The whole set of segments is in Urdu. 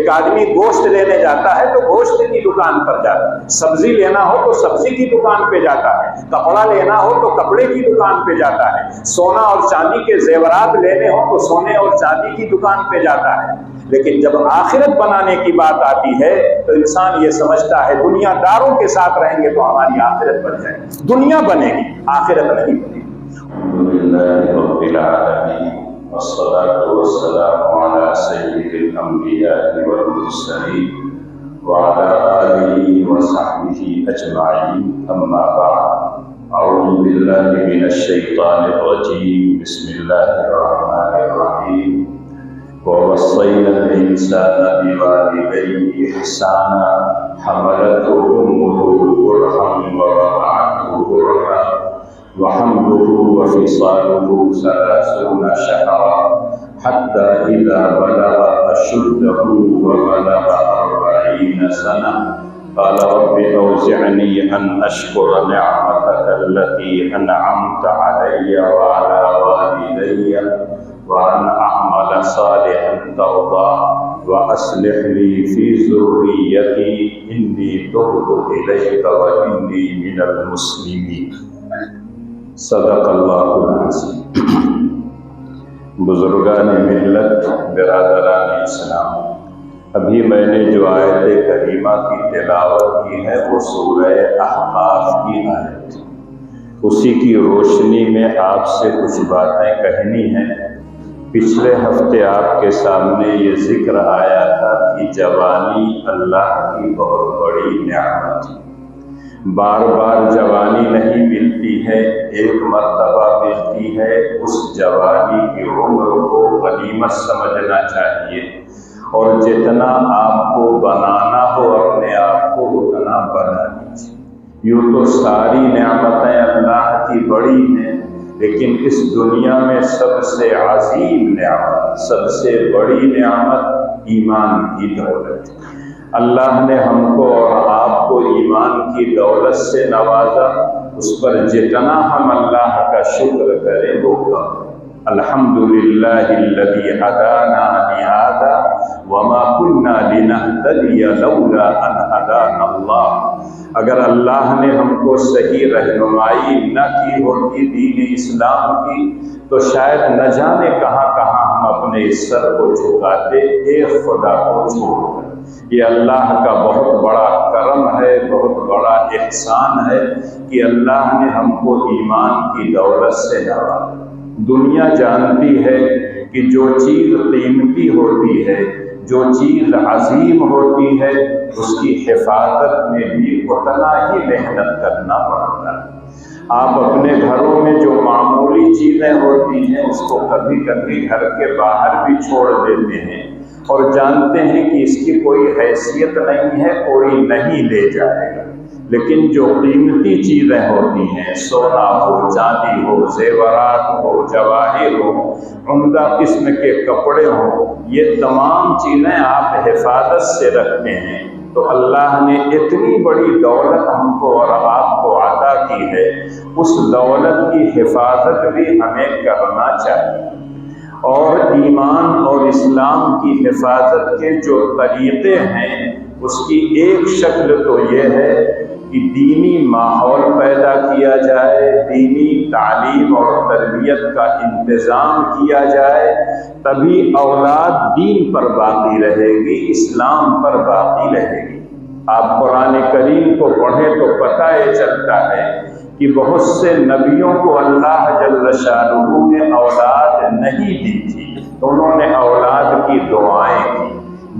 ایک آدمی گوشت لینے جاتا ہے تو گوشت کی دکان پر جاتا ہے، سبزی لینا ہو تو سبزی کی دکان پہ جاتا ہے، کپڑا لینا ہو تو کپڑے کی دکان پہ جاتا ہے، سونا اور چاندی کے زیورات لینے ہو تو سونے اور چاندی کی دکان پہ جاتا ہے۔ لیکن جب آخرت بنانے کی بات آتی ہے تو انسان یہ سمجھتا ہے دنیا داروں کے ساتھ رہیں گے تو ہماری آخرت بن جائے گی، دنیا بنے گی، آخرت نہیں بنے گی۔ الحمدللہ رب العالمین والصلاة والسلام على سید الانبیاء والمرسلین وعلى آلہ وصحبہ اجمعین، اما بعد، اعوذ باللہ من الشیطان الرجیم، بسم اللہ الرحمن الرحیم، ووصینا الانسان بوالدیہ احسانا حملته امه کرها ووضعته کرها وحمله وفصاله 30 شهرا حتى إذا بلغ أشده وبلغ 40 سنة قال رب أوزعني أن أشكر نعمتك التي أنعمت علي وعلى والدي وأن أعمل صالحا ترضاه وأصلح لي في ذريتي إني تبت إليك وإني من المسلمين۔ صدق اللہ العظیم۔ بزرگان ملت، برادران اسلام، ابھی میں نے جو آیت کریمہ کی تلاوت کی ہے وہ سورہ احقاف کی آیت تھی، اسی کی روشنی میں آپ سے کچھ باتیں کہنی ہیں۔ پچھلے ہفتے آپ کے سامنے یہ ذکر آیا تھا کہ جوانی اللہ کی بہت بڑی نعمت ہے، بار بار جوانی نہیں ملتی ہے، ایک مرتبہ ملتی ہے، اس جوانی کی عمر کو غنیمت سمجھنا چاہیے، اور جتنا آپ کو بنانا ہو اپنے آپ کو اتنا بنا لیجیے۔ یوں تو ساری نعمتیں اللہ کی بڑی ہیں، لیکن اس دنیا میں سب سے عظیم نعمت، سب سے بڑی نعمت ایمان کی دولت ہے۔ اللہ نے ہم کو اور آپ کو ایمان کی دولت سے نوازا، اس پر جتنا ہم اللہ کا شکر کریں وہ کم۔ الحمدللہ الذی ہدانا لہذا وما کنا لنہتدی لولا ان ہدانا اللہ۔ اگر اللہ نے ہم کو صحیح رہنمائی نہ کی ہوتی دین اسلام کی تو شاید نہ جانے کہاں کہاں ہم اپنے سر کو جھکاتے ایک خدا کو چھوڑ کر۔ یہ اللہ کا بہت بڑا کرم ہے، بہت بڑا احسان ہے کہ اللہ نے ہم کو ایمان کی دولت سے نوازا۔ دنیا جانتی ہے کہ جو چیز قیمتی ہوتی ہے، جو چیز عظیم ہوتی ہے، اس کی حفاظت میں بھی اتنا ہی محنت کرنا پڑتا ہے۔ آپ اپنے گھروں میں جو معمولی چیزیں ہوتی ہیں اس کو کبھی کبھی گھر کے باہر بھی چھوڑ دیتے ہیں اور جانتے ہیں کہ اس کی کوئی حیثیت نہیں ہے، کوئی نہیں لے جائے گا، لیکن جو قیمتی چیزیں ہوتی ہیں، سونا ہو، چاندی ہو، زیورات ہو، جواہر ہو، عمدہ قسم کے کپڑے ہوں، یہ تمام چیزیں آپ حفاظت سے رکھتے ہیں تو اللہ نے اتنی بڑی دولت ہم کو اور آپ کو عطا کی ہے، اس دولت کی حفاظت بھی ہمیں کرنا چاہیے۔ اور ایمان اور اسلام کی حفاظت کے جو طریقے ہیں اس کی ایک شکل تو یہ ہے کہ دینی ماحول پیدا کیا جائے، دینی تعلیم اور تربیت کا انتظام کیا جائے، تبھی اولاد دین پر باقی رہے گی، اسلام پر باقی رہے گی۔ آپ قرآن کریم کو پڑھیں تو پتہ یہ چلتا ہے کہ بہت سے نبیوں کو اللہ جل شانہ نے اولاد نہیں دی تھی، انہوں نے اولاد کی دعائیں کی،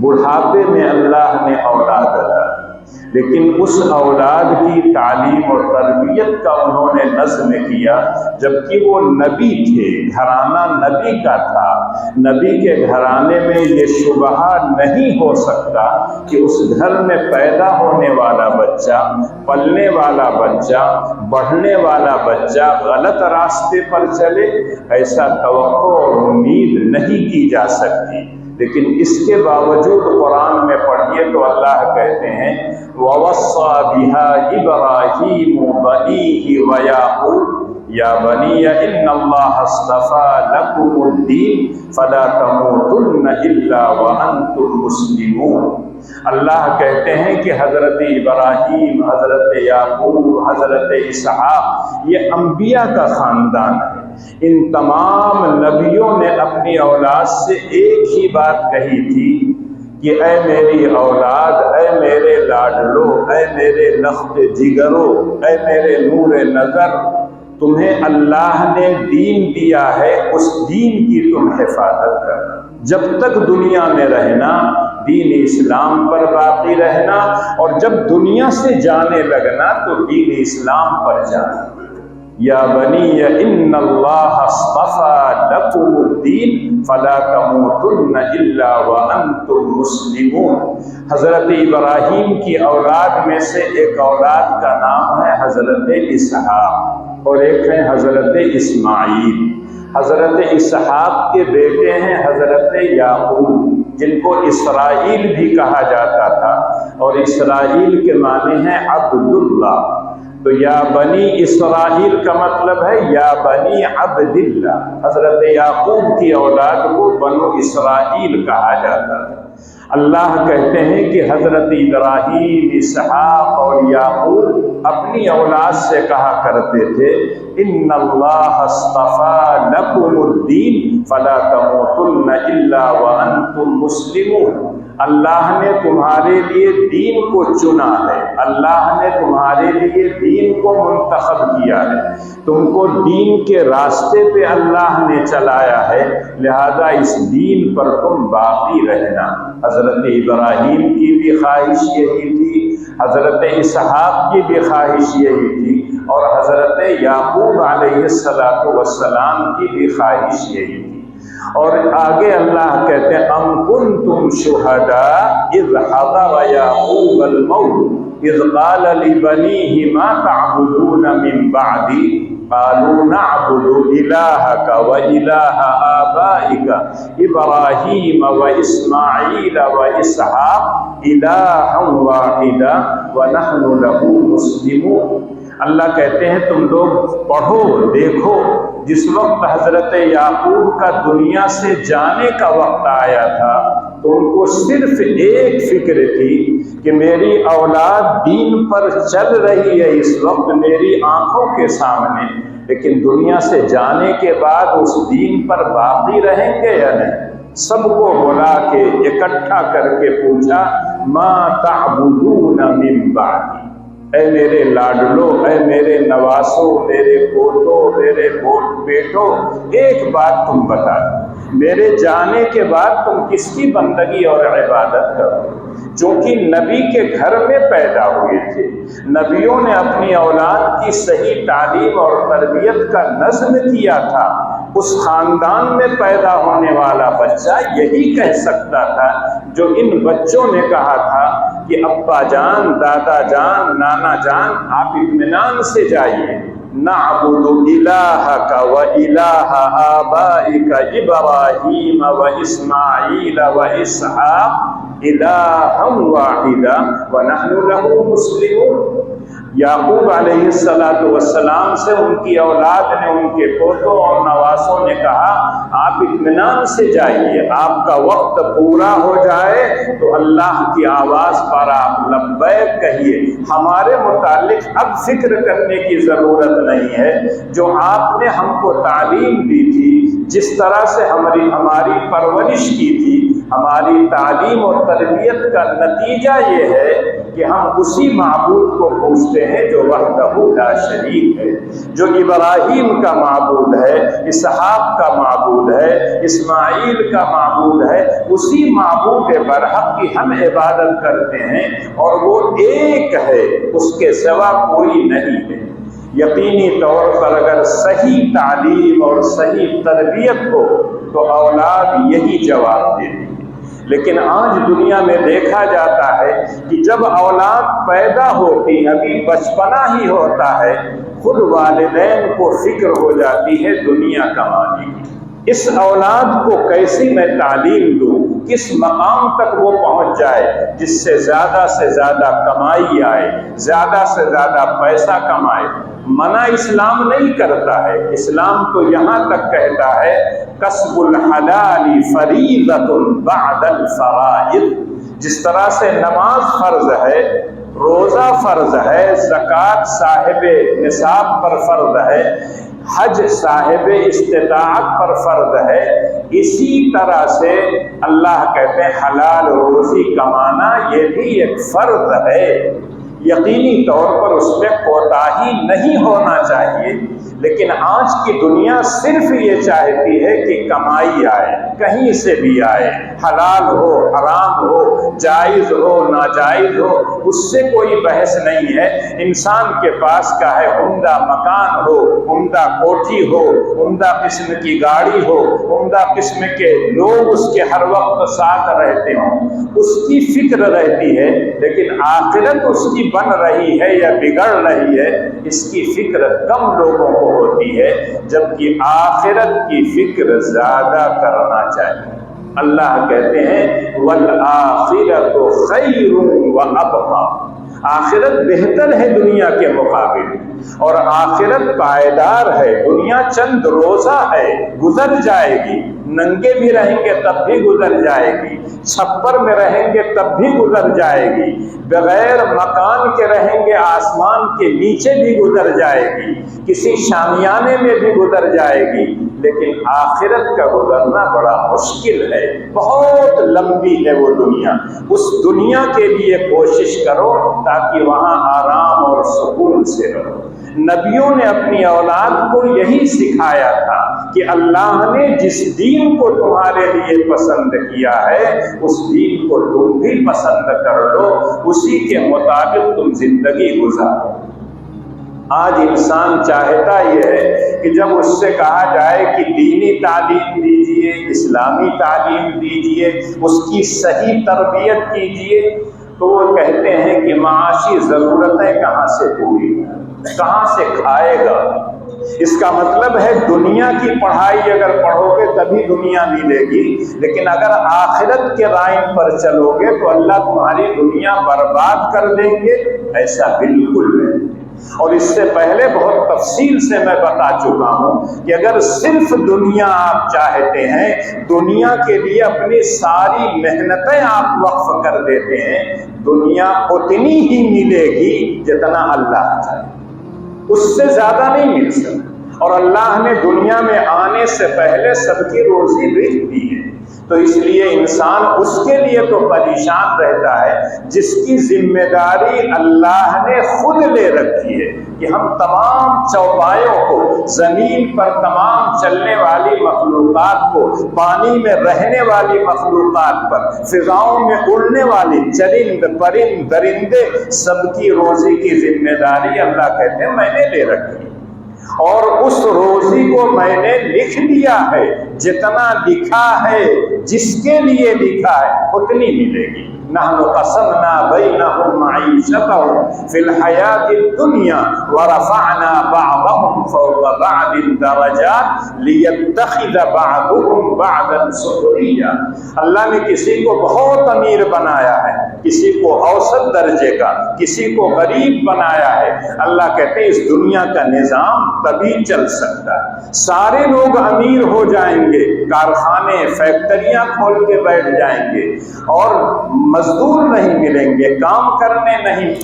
بڑھاپے میں اللہ نے اولاد عطا کی، لیکن اس اولاد کی تعلیم اور تربیت کا انہوں نے نظم کیا، جبکہ وہ نبی تھے، گھرانہ نبی کا تھا۔ نبی کے گھرانے میں یہ شبہ نہیں ہو سکتا کہ اس گھر میں پیدا ہونے والا بچہ، پلنے والا بچہ، بڑھنے والا بچہ غلط راستے پر چلے، ایسا توقع اور امید نہیں کی جا سکتی۔ لیکن اس کے باوجود قرآن میں پڑھیے تو اللہ کہتے ہیں وَوَصَّى بِهَا إِبْرَاهِيمُ بَنِيهِ وَيَعْقُوبُ یا بنی ان اللہ اصطفی لکم الدین فلا تموتن الا وانتم مسلمون۔ اللہ کہتے ہیں کہ حضرت ابراہیم، حضرت یعقوب، حضرت اسحاق یہ انبیاء کا خاندان ہے۔ ان تمام نبیوں نے اپنی اولاد سے ایک ہی بات کہی تھی کہ اے میری اولاد، اے میرے لاڈلو، اے میرے لخت جگرو، اے میرے نور نظر، تمہیں اللہ نے دین دیا ہے، اس دین کی تم حفاظت کرنا۔ جب تک دنیا میں رہنا دین اسلام پر باقی رہنا، اور جب دنیا سے جانے لگنا تو دین اسلام پر جانا۔ یا بنی ان اللہ اصطفی لکم الدین فلا تموتن الا وانتم مسلمون۔ حضرت ابراہیم کی اولاد میں سے ایک اولاد کا نام ہے حضرت اسحاق اور ایک ہے حضرت اسماعیل۔ حضرت اسحاق کے بیٹے ہیں حضرت یعقوب، جن کو اسرائیل بھی کہا جاتا تھا، اور اسرائیل کے معنی ہیں عبداللہ۔ تو یا بنی اسرائیل کا مطلب ہے یا بنی عبداللہ۔ حضرت یعقوب کی اولاد کو بنو اسرائیل کہا جاتا تھا۔ اللہ کہتے ہیں کہ حضرت ابراہیم، اسحاق اور یعقوب اپنی اولاد سے کہا کرتے تھے ان اللہ اصطفی لکم الدین فلا تموتن الا وانتم مسلمون۔ اللہ نے تمہارے لیے دین کو چنا ہے، اللہ نے تمہارے لیے دین کو منتخب کیا ہے، تم کو دین کے راستے پہ اللہ نے چلایا ہے، لہذا اس دین پر تم باقی رہنا۔ حضرت ابراہیم کی بھی خواہش یہی تھی، حضرت اسحاق کی بھی خواہش یہی تھی، اور حضرت یعقوب علیہ السلام کی بھی خواہش یہی تھی۔ اور آگے اللہ کہتے ہیں ام کنتم شہداء اذ حضر یعقوب الموت اذ قال لبنیہ ما تعبدون من بعدی قالوا نعبد الہک والہ آبائک ابراہیم واسماعیل واسحاق الہا واحدا ونحن لہ مسلمون۔ اللہ کہتے ہیں تم لوگ پڑھو، دیکھو، جس وقت حضرت یعقوب کا دنیا سے جانے کا وقت آیا تھا تو ان کو صرف ایک فکر تھی کہ میری اولاد دین پر چل رہی ہے اس وقت میری آنکھوں کے سامنے، لیکن دنیا سے جانے کے بعد اس دین پر باقی رہیں گے یا نہیں۔ سب کو بلا کے اکٹھا کر کے پوچھا ما تعبدون من بعدی، اے میرے لاڈلو، اے میرے نواسو، میرے پوتو، میرے بیٹو، ایک بات تم بتا دو، میرے جانے کے بعد تم کس کی بندگی اور عبادت کرو؟ چونکہ نبی کے گھر میں پیدا ہوئے تھے، نبیوں نے اپنی اولاد کی صحیح تعلیم اور تربیت کا نظم کیا تھا، اس خاندان میں پیدا ہونے والا بچہ یہی کہہ سکتا تھا جو ان بچوں نے کہا تھا کہ ابا جان، دادا جان، نانا جان آپ اطمینان سے جائیے، نعبد الہک و الہ آبائک ابراہیم و اسماعیل و اسحاق الہا واحدا ونحن لہ مسلمون۔ یعقوب علیہ السلام سے ان کی اولاد نے، ان کے پوتوں اور نواسوں نے کہا آپ اطمینان سے جائیے، آپ کا وقت پورا ہو جائے تو اللہ کی آواز پر آپ لبیک کہیے، ہمارے متعلق اب فکر کرنے کی ضرورت نہیں ہے، جو آپ نے ہم کو تعلیم دی تھی، جس طرح سے ہماری پرورش کی تھی، ہماری تعلیم اور تربیت کا نتیجہ یہ ہے کہ ہم اسی معبود کو پوچھتے ہیں جو وحدہ لا شریک ہے، جو ابراہیم کا معبود ہے، اسحاق کا معبود ہے، اسماعیل کا معبود ہے، اسی معبود برحق کی ہم عبادت کرتے ہیں، اور وہ ایک ہے، اس کے سوا کوئی نہیں ہے۔ یقینی طور پر اگر صحیح تعلیم اور صحیح تربیت ہو تو اولاد یہی جواب دیتی ہے، لیکن آج دنیا میں دیکھا جاتا ہے کہ جب اولاد پیدا ہوتی ہے، ابھی بچپنا ہی ہوتا ہے، خود والدین کو فکر ہو جاتی ہے دنیا کمانے کی، اس اولاد کو کیسی میں تعلیم دوں، کس مقام تک وہ پہنچ جائے جس سے زیادہ کمائی آئے، زیادہ سے زیادہ پیسہ کمائے۔ منع اسلام نہیں کرتا ہے، اسلام تو یہاں تک کہتا ہے کسب الحلال فریضۃ بعد الفرائض، جس طرح سے نماز فرض ہے، روزہ فرض ہے، زکوٰۃ صاحب نصاب پر فرض ہے، حج صاحب استطاعت پر فرض ہے، اسی طرح سے اللہ کہتے ہیں حلال روزی کمانا یہ بھی ایک فرض ہے، یقینی طور پر اس میں کوتاہی نہیں ہونا چاہیے۔ لیکن آج کی دنیا صرف یہ چاہتی ہے کہ کمائی آئے، کہیں سے بھی آئے، حلال ہو حرام ہو، جائز ہو ناجائز ہو، اس سے کوئی بحث نہیں ہے۔ انسان کے پاس کا ہے عمدہ مکان ہو، عمدہ کوٹھی ہو، عمدہ قسم کی گاڑی ہو، عمدہ قسم کے لوگ اس کے ہر وقت ساتھ رہتے ہوں، اس کی فکر رہتی ہے، لیکن آخرت اس کی بن رہی ہے یا بگڑ رہی ہے، اس کی فکر کم لوگوں کو ہوتی ہے، جبکہ آخرت کی فکر زیادہ کرنا چاہیے۔ اللہ کہتے ہیں وَالْآخِرَةُ خَيْرٌ وَأَبْقَىٰ، آخرت بہتر ہے دنیا کے مقابل، اور آخرت پائیدار ہے۔ دنیا چند روزہ ہے، گزر جائے گی، ننگے بھی رہیں گے تب بھی گزر جائے گی، چھپر میں رہیں گے تب بھی گزر جائے گی، بغیر مکان کے رہیں گے آسمان کے نیچے بھی گزر جائے گی، کسی شامیانے میں بھی گزر جائے گی، لیکن آخرت کا گزرنا بڑا مشکل ہے، بہت لمبی ہے وہ دنیا۔ اس دنیا کے لیے کوشش کرو تاکہ وہاں آرام اور سکون سے رہو۔ نبیوں نے اپنی اولاد کو یہی سکھایا تھا کہ اللہ نے جس دین کو تمہارے لیے پسند کیا ہے اس دین کو تم بھی پسند کر لو، اسی کے مطابق تم زندگی گزارو۔ آج انسان چاہتا یہ ہے کہ جب اس سے کہا جائے کہ دینی تعلیم دیجیے، اسلامی تعلیم دیجیے، اس کی صحیح تربیت کیجیے، تو وہ کہتے ہیں کہ معاشی ضرورتیں کہاں سے پوری، کہاں سے کھائے گا۔ اس کا مطلب ہے دنیا کی پڑھائی اگر پڑھو گے تبھی دنیا ملے گی، لیکن اگر آخرت کے رائن پر چلو گے تو اللہ تمہاری دنیا برباد کر دیں گے، ایسا بالکل نہیں۔ اور اس سے پہلے بہت تفصیل سے میں بتا چکا ہوں کہ اگر صرف دنیا آپ چاہتے ہیں، دنیا کے لیے اپنی ساری محنتیں آپ وقف کر دیتے ہیں، دنیا اتنی ہی ملے گی جتنا اللہ چاہے، اس سے زیادہ نہیں مل سکتا۔ اور اللہ نے دنیا میں آنے سے پہلے سب کی روزی لکھ دی ہے، تو اس لیے انسان اس کے لیے تو پریشان رہتا ہے جس کی ذمہ داری اللہ نے خود لے رکھی ہے کہ ہم تمام چوپایوں کو، زمین پر تمام چلنے والی مخلوقات کو، پانی میں رہنے والی مخلوقات پر، فضاؤں میں اڑنے والی چرند پرند درندے، سب کی روزی کی ذمہ داری اللہ کہتے ہیں میں نے لے رکھی، اور اس روزی کو میں نے لکھ دیا ہے، جتنا لکھا ہے جس کے لیے لکھا ہے اتنی ملے گی۔ نحن قسمنا بینہم معیشتہم فی الحیاۃ الدنیا ورفعنا بعضهم فوق بعض درجات لیتخذ بعضهم بعضا سخریا۔ اللہ نے کسی کو بہت امیر بنایا ہے، کسی کو اوسط درجے کا، کسی کو غریب بنایا ہے۔ اللہ کہتے ہیں اس دنیا کا نظام تبھی چل سکتا ہے، سارے لوگ امیر ہو جائیں گے، کارخانے فیکٹریاں کھول کے بیٹھ جائیں گے، اور مزدور نہیں ملیں گے، کام کرنے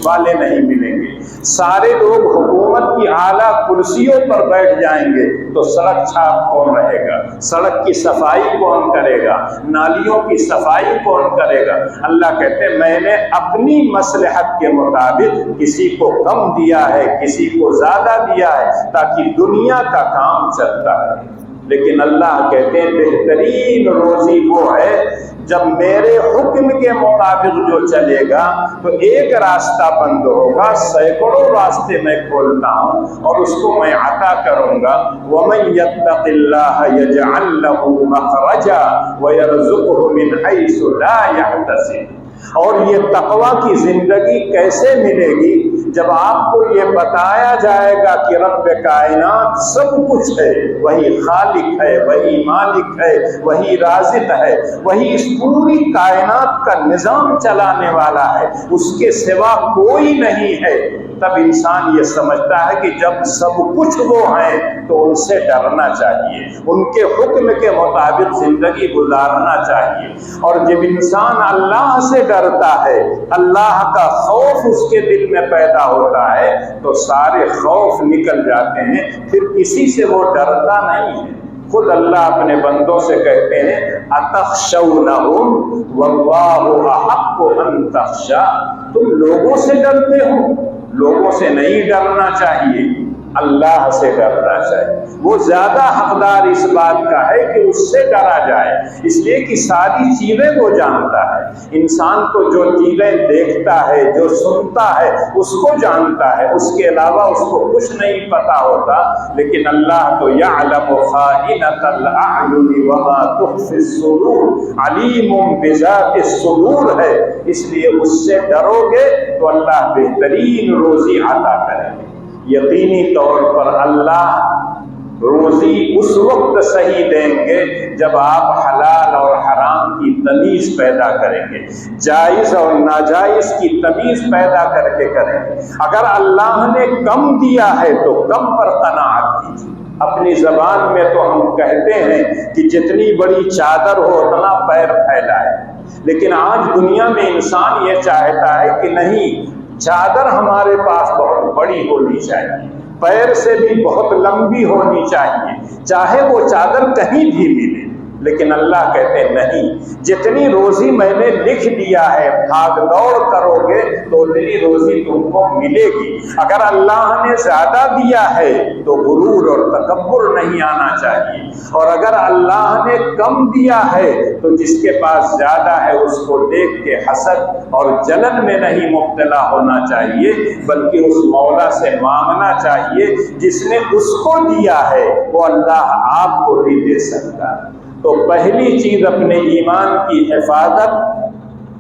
والے نہیں ملیں گے، سارے لوگ حکومت کی اعلیٰ کرسیوں پر بیٹھ جائیں گے، تو سڑک چھاپ کون رہے گا، سڑک کی صفائی کون کرے گا، نالیوں کی صفائی کون کرے گا۔ اللہ کہتے ہیں میں نے اپنی مصلحت کے مطابق کسی کو کم دیا ہے، کسی کو زیادہ دیا ہے، تاکہ دنیا کا کام چلتا ہے۔ لیکن اللہ کہتے ہیں بہترین روزی وہ ہے جب میرے حکم کے مطابق جو چلے گا، تو ایک راستہ بند ہوگا، سینکڑوں راستے میں کھولتا ہوں اور اس کو میں عطا کروں گا۔ وَمَن يَتَّقِ اللَّهَ يَجْعَل لَّهُ مَخْرَجًا وَيَرْزُقْهُ مِنْ حَيْثُ لَا يَحْتَسِبُ۔ اور یہ تقویٰ کی زندگی کیسے ملے گی؟ جب آپ کو یہ بتایا جائے گا کہ رب کائنات سب کچھ ہے، وہی خالق ہے، وہی مالک ہے، وہی رازق ہے، وہی اس پوری کائنات کا نظام چلانے والا ہے، اس کے سوا کوئی نہیں ہے، تب انسان یہ سمجھتا ہے کہ جب سب کچھ وہ ہیں تو ان سے ڈرنا چاہیے، ان کے حکم کے مطابق زندگی گزارنا چاہیے۔ اور جب انسان اللہ سے ڈرتا ہے، اللہ کا خوف اس کے دل میں پیدا ہوتا ہے تو سارے خوف نکل جاتے ہیں، پھر کسی سے وہ ڈرتا نہیں ہے۔ خود اللہ اپنے بندوں سے کہتے ہیں اتخشونہم واللہ احق ان تخشا، تم لوگوں سے ڈرتے ہو، لوگوں سے نہیں ڈرنا چاہیے، اللہ سے ڈرنا چاہیے، وہ زیادہ حقدار اس بات کا ہے کہ اس سے ڈرا جائے، اس لیے کہ ساری چیزیں وہ جانتا ہے۔ انسان تو جو چیزیں دیکھتا ہے، جو سنتا ہے، اس کو جانتا ہے، اس کے علاوہ اس کو کچھ نہیں پتا ہوتا، لیکن اللہ تو یعلم خائنۃ الاعین وما تخفی الصدور، علیم بذات الصدور ہے، اس لیے اس سے ڈرو گے تو اللہ بہترین روزی عطا کرے گے۔ یقینی طور پر اللہ روزی اس وقت صحیح دیں گے جب آپ حلال اور حرام کی تمیز پیدا کریں گے، جائز اور ناجائز کی تمیز پیدا کر کے کریں گے۔ اگر اللہ نے کم دیا ہے تو کم پر قناعت کیجیے۔ اپنی زبان میں تو ہم کہتے ہیں کہ جتنی بڑی چادر ہو اتنا پیر پھیلائے، لیکن آج دنیا میں انسان یہ چاہتا ہے کہ نہیں، چادر ہمارے پاس بہت بڑی ہونی چاہیے، پیر سے بھی بہت لمبی ہونی چاہیے، چاہے وہ چادر کہیں بھی ملے۔ لیکن اللہ کہتے ہیں نہیں، جتنی روزی میں نے لکھ دیا ہے، بھاگ دوڑ کرو گے تو اتنی روزی تم کو ملے گی۔ اگر اللہ نے زیادہ دیا ہے تو غرور اور تکبر نہیں آنا چاہیے، اور اگر اللہ نے کم دیا ہے تو جس کے پاس زیادہ ہے اس کو دیکھ کے حسد اور جلن میں نہیں مبتلا ہونا چاہیے، بلکہ اس مولا سے مانگنا چاہیے جس نے اس کو دیا ہے، وہ اللہ آپ کو بھی دے سکتا ہے۔ تو پہلی چیز اپنے ایمان کی حفاظت،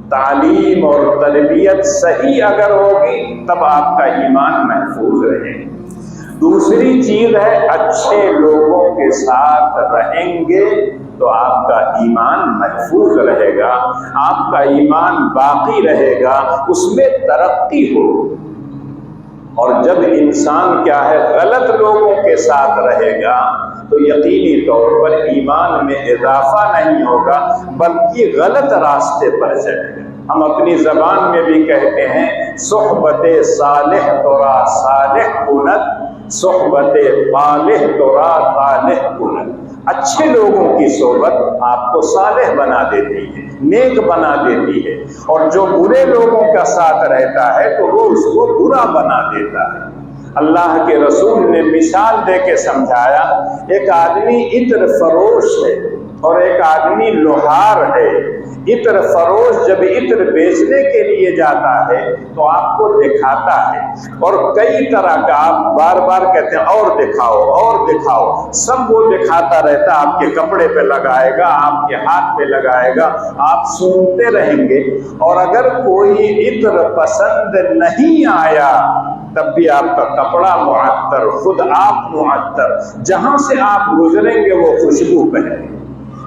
تعلیم اور تربیت صحیح اگر ہوگی تب آپ کا ایمان محفوظ رہے گا۔ دوسری چیز ہے اچھے لوگوں کے ساتھ رہیں گے تو آپ کا ایمان محفوظ رہے گا، آپ کا ایمان باقی رہے گا، اس میں ترقی ہوگی۔ اور جب انسان کیا ہے غلط لوگوں کے ساتھ رہے گا تو یقینی طور پر ایمان میں اضافہ نہیں ہوگا بلکہ غلط راستے پر چلے گا۔ ہم اپنی زبان میں بھی کہتے ہیں صحبت صالح ترا صالح کند، صحبت طالح ترا طالح کند۔ اچھے لوگوں کی صحبت آپ کو صالح بنا دیتی ہے، نیک بنا دیتی ہے، اور جو برے لوگوں کا ساتھ رہتا ہے تو وہ اس کو برا بنا دیتا ہے۔ اللہ کے رسول نے مثال دے کے سمجھایا، ایک آدمی عطر فروش ہے اور ایک آدمی لوہار ہے۔ عطر فروش جب عطر بیچنے کے لیے جاتا ہے تو آپ کو دکھاتا ہے، اور کئی طرح کا آپ بار بار کہتے ہیں اور دکھاؤ اور دکھاؤ، سب وہ دکھاتا رہتا، آپ کے کپڑے پہ لگائے گا، آپ کے ہاتھ پہ لگائے گا، آپ سونتے رہیں گے، اور اگر کوئی عطر پسند نہیں آیا تب بھی آپ کا کپڑا معطر، خود آپ معطر، جہاں سے آپ گزریں گے وہ خوشبو پہنیں گے۔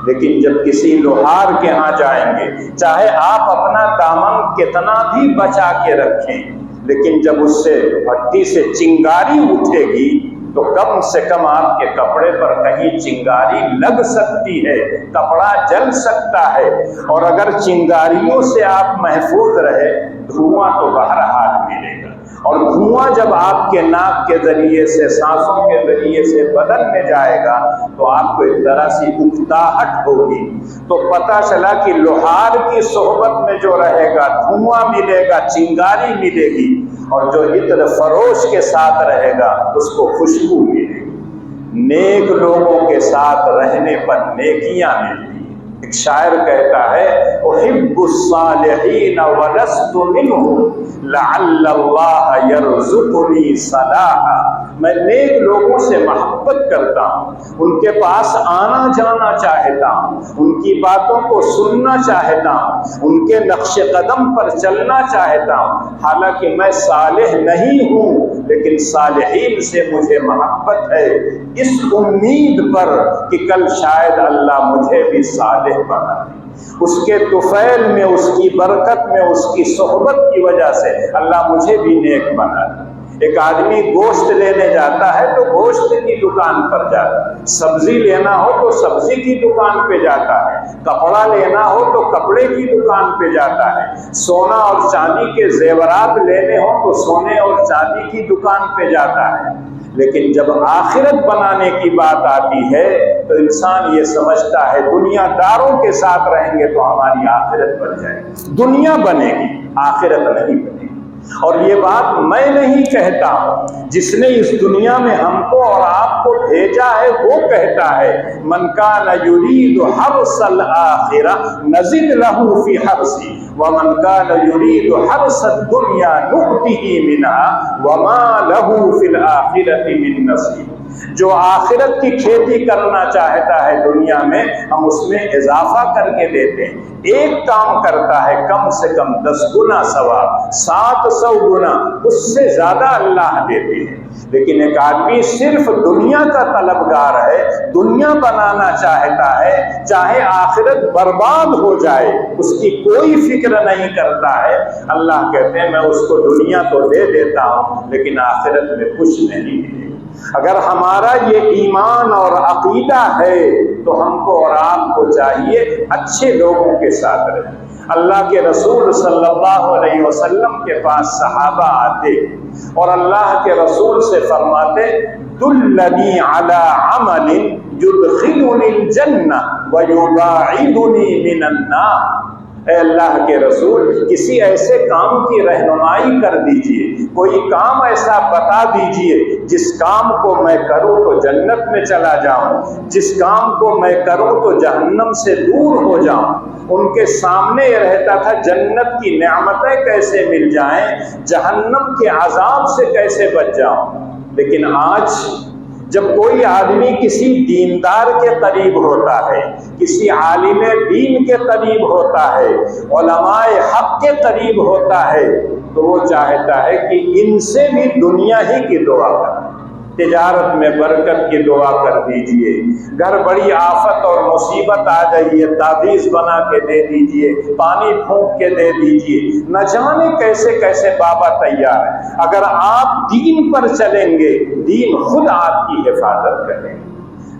لیکن جب کسی لوہار کے ہاں جائیں گے، چاہے آپ اپنا دامن کتنا بھی بچا کے رکھیں، لیکن جب اس سے بھٹی سے چنگاری اٹھے گی تو کم سے کم آپ کے کپڑے پر کہیں چنگاری لگ سکتی ہے، کپڑا جل سکتا ہے، اور اگر چنگاریوں سے آپ محفوظ رہے، دھواں تو بہرحال ملے گا، اور دھواں جب آپ کے ناک کے ذریعے سے، سانسوں کے ذریعے سے بدن میں جائے گا تو آپ کو ایک طرح سے اکتاہٹ ہوگی۔ تو پتہ چلا کہ لوہار کی صحبت میں جو رہے گا دھواں ملے گا، چنگاری ملے گی، اور جو عطر فروش کے ساتھ رہے گا اس کو خوشبو ملے گی۔ نیک لوگوں کے ساتھ رہنے پر نیکیاں ملتی ہیں۔ ایک شاعر کہتا ہے احب الصالحین ولست منهم لعل اللہ یرزقنی صلاحا میں نیک لوگوں سے محبت کرتا ہوں، ان کے پاس آنا جانا چاہتا ہوں، ان کی باتوں کو سننا چاہتا ہوں، ان کے نقش قدم پر چلنا چاہتا ہوں۔ حالانکہ میں صالح نہیں ہوں، لیکن صالحین سے مجھے محبت ہے، اس امید پر کہ کل شاید اللہ مجھے بھی صالح بنا دے، اس کے طفیل میں، اس کی برکت میں، اس کی صحبت کی وجہ سے اللہ مجھے بھی نیک بنا دے۔ ایک آدمی گوشت لینے جاتا ہے تو گوشت کی دکان پر جاتا ہے، سبزی لینا ہو تو سبزی کی دکان پہ جاتا ہے، کپڑا لینا ہو تو کپڑے کی دکان پہ جاتا ہے، سونا اور چاندی کے زیورات لینے ہو تو سونے اور چاندی کی دکان پہ جاتا ہے۔ لیکن جب آخرت بنانے کی بات آتی ہے تو انسان یہ سمجھتا ہے دنیا داروں کے ساتھ رہیں گے تو ہماری آخرت بن جائے گی۔ دنیا بنے گی، آخرت نہیں بنے گی۔ اور یہ بات میں نہیں کہتا ہوں، جس نے اس دنیا میں ہم کو اور آپ کو بھیجا ہے وہ کہتا ہے، من کان یرید حرث الآخرہ نزد لہ فی حرثہ ومن کان یرید حرث الدنیا نؤتہ منہا وما لہ فی الآخرۃ من نصیب۔ جو آخرت کی کھیتی کرنا چاہتا ہے دنیا میں، ہم اس میں اضافہ کر کے دیتے ہیں۔ ایک کام کرتا ہے کم سے کم 10 گنا ثواب، 700 گنا، اس سے زیادہ اللہ دیتے ہیں۔ لیکن ایک آدمی صرف دنیا کا طلبگار ہے، دنیا بنانا چاہتا ہے، چاہے آخرت برباد ہو جائے اس کی کوئی فکر نہیں کرتا ہے۔ اللہ کہتے ہیں میں اس کو دنیا تو دے دیتا ہوں لیکن آخرت میں کچھ نہیں ملے۔ اگر ہمارا یہ ایمان اور عقیدہ ہے تو ہم کو اور آپ کو چاہیے اچھے لوگوں کے ساتھ رہیں۔ اللہ کے رسول صلی اللہ علیہ وسلم کے پاس صحابہ آتے اور اللہ کے رسول سے فرماتے، دلنی علی عمل یدخلنی الجنہ ویباعدنی من النار۔ اے اللہ کے رسول، کسی ایسے کام کی رہنمائی کر دیجئے، کوئی کام ایسا بتا دیجئے جس کام کو میں کروں تو جنت میں چلا جاؤں، جس کام کو میں کروں تو جہنم سے دور ہو جاؤں۔ ان کے سامنے یہ رہتا تھا جنت کی نعمتیں کیسے مل جائیں، جہنم کے عذاب سے کیسے بچ جاؤں۔ لیکن آج جب کوئی آدمی کسی دیندار کے قریب ہوتا ہے، کسی عالم دین کے قریب ہوتا ہے، علماء حق کے قریب ہوتا ہے، تو وہ چاہتا ہے کہ ان سے بھی دنیا ہی کی دعا کریں۔ تجارت میں برکت کی دعا کر دیجئے، گھر بڑی آفت اور مصیبت آ گئی ہے، تعویذ بنا کے دے دیجئے، پانی پھونک کے دے دیجئے، نہ جانے کیسے کیسے بابا تیار ہے۔ اگر آپ دین پر چلیں گے، دین خود آپ کی حفاظت کرے گا۔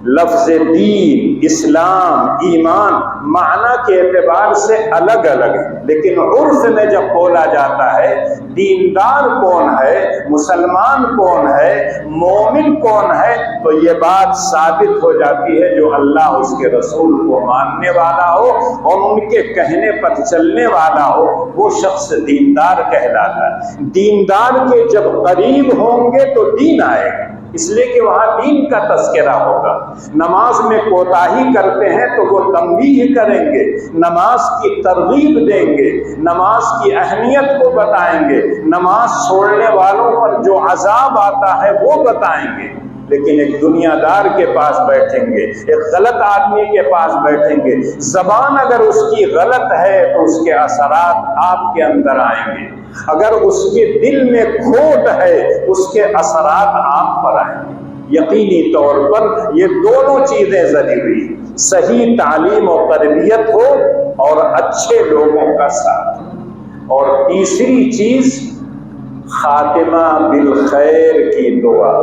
لفظ دین، اسلام، ایمان معنی کے اعتبار سے الگ الگ ہے، لیکن عرف میں جب بولا جاتا ہے دیندار کون ہے، مسلمان کون ہے، مومن کون ہے، تو یہ بات ثابت ہو جاتی ہے جو اللہ اس کے رسول کو ماننے والا ہو اور ان کے کہنے پر چلنے والا ہو، وہ شخص دیندار کہلاتا ہے۔ دیندار کے جب قریب ہوں گے تو دین آئے گا، اس لیے کہ وہاں دین کا تذکرہ ہوگا۔ نماز میں کوتاہی کرتے ہیں تو وہ تنبیہ کریں گے، نماز کی ترغیب دیں گے، نماز کی اہمیت کو بتائیں گے، نماز چھوڑنے والوں پر جو عذاب آتا ہے وہ بتائیں گے۔ لیکن ایک دنیا دار کے پاس بیٹھیں گے، ایک غلط آدمی کے پاس بیٹھیں گے، زبان اگر اس کی غلط ہے تو اس کے اثرات آپ کے اندر آئیں گے، اگر اس کے دل میں کھوٹ ہے اس کے اثرات آپ پر آئیں گے۔ یقینی طور پر یہ دونوں چیزیں ضروری ہیں، صحیح تعلیم و تربیت ہو اور اچھے لوگوں کا ساتھ۔ اور تیسری چیز خاتمہ بالخیر کی دعا۔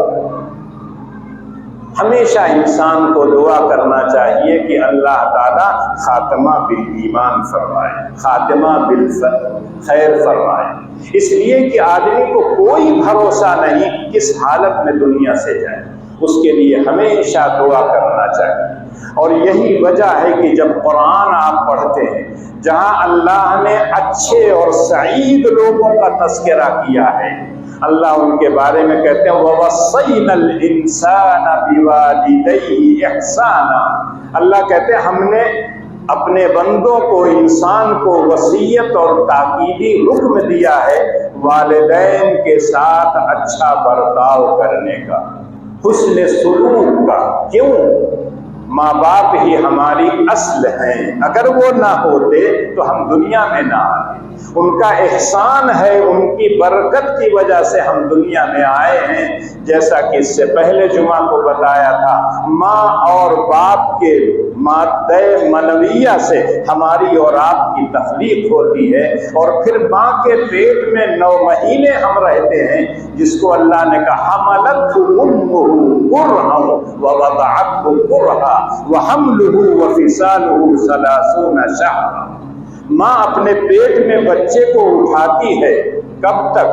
ہمیشہ انسان کو دعا کرنا چاہیے کہ اللہ تعالیٰ خاتمہ بالایمان فرمائے، خاتمہ بالخیر فرمائے، اس لیے کہ آدمی کو کوئی بھروسہ نہیں کس حالت میں دنیا سے جائے، اس کے لیے ہمیشہ دعا کرنا چاہیے۔ اور یہی وجہ ہے کہ جب قرآن آپ پڑھتے ہیں جہاں اللہ نے اچھے اور سعید لوگوں کا تذکرہ کیا ہے، اللہ ان کے بارے میں کہتے ہیں وَوَصَّيْنَا الْإِنسَانَ بِوَالِدَيْهِ إِحْسَانًا۔ اللہ کہتے ہیں ہم نے اپنے بندوں کو، انسان کو وصیت اور تاکیدی حکم دیا ہے والدین کے ساتھ اچھا برتاؤ کرنے کا، حسن سلوک کا۔ کیوں؟ ماں باپ ہی ہماری اصل ہیں، اگر وہ نہ ہوتے تو ہم دنیا میں نہ آتے۔ ان کا احسان ہے، ان کی برکت کی وجہ سے ہم دنیا میں آئے ہیں۔ جیسا کہ اس سے پہلے جمعہ کو بتایا تھا، ماں اور باپ کے مادہ منویہ سے ہماری اور آپ کی تخلیق ہوتی ہے، اور پھر ماں کے پیٹ میں 9 مہینے ہم رہتے ہیں، جس کو اللہ نے کہا حملتہ امہ کرہا ووضعتہ کرہا وحملہ وفصالہ 30 شہرا۔ ماں اپنے پیٹ میں بچے کو اٹھاتی ہے، کب تک؟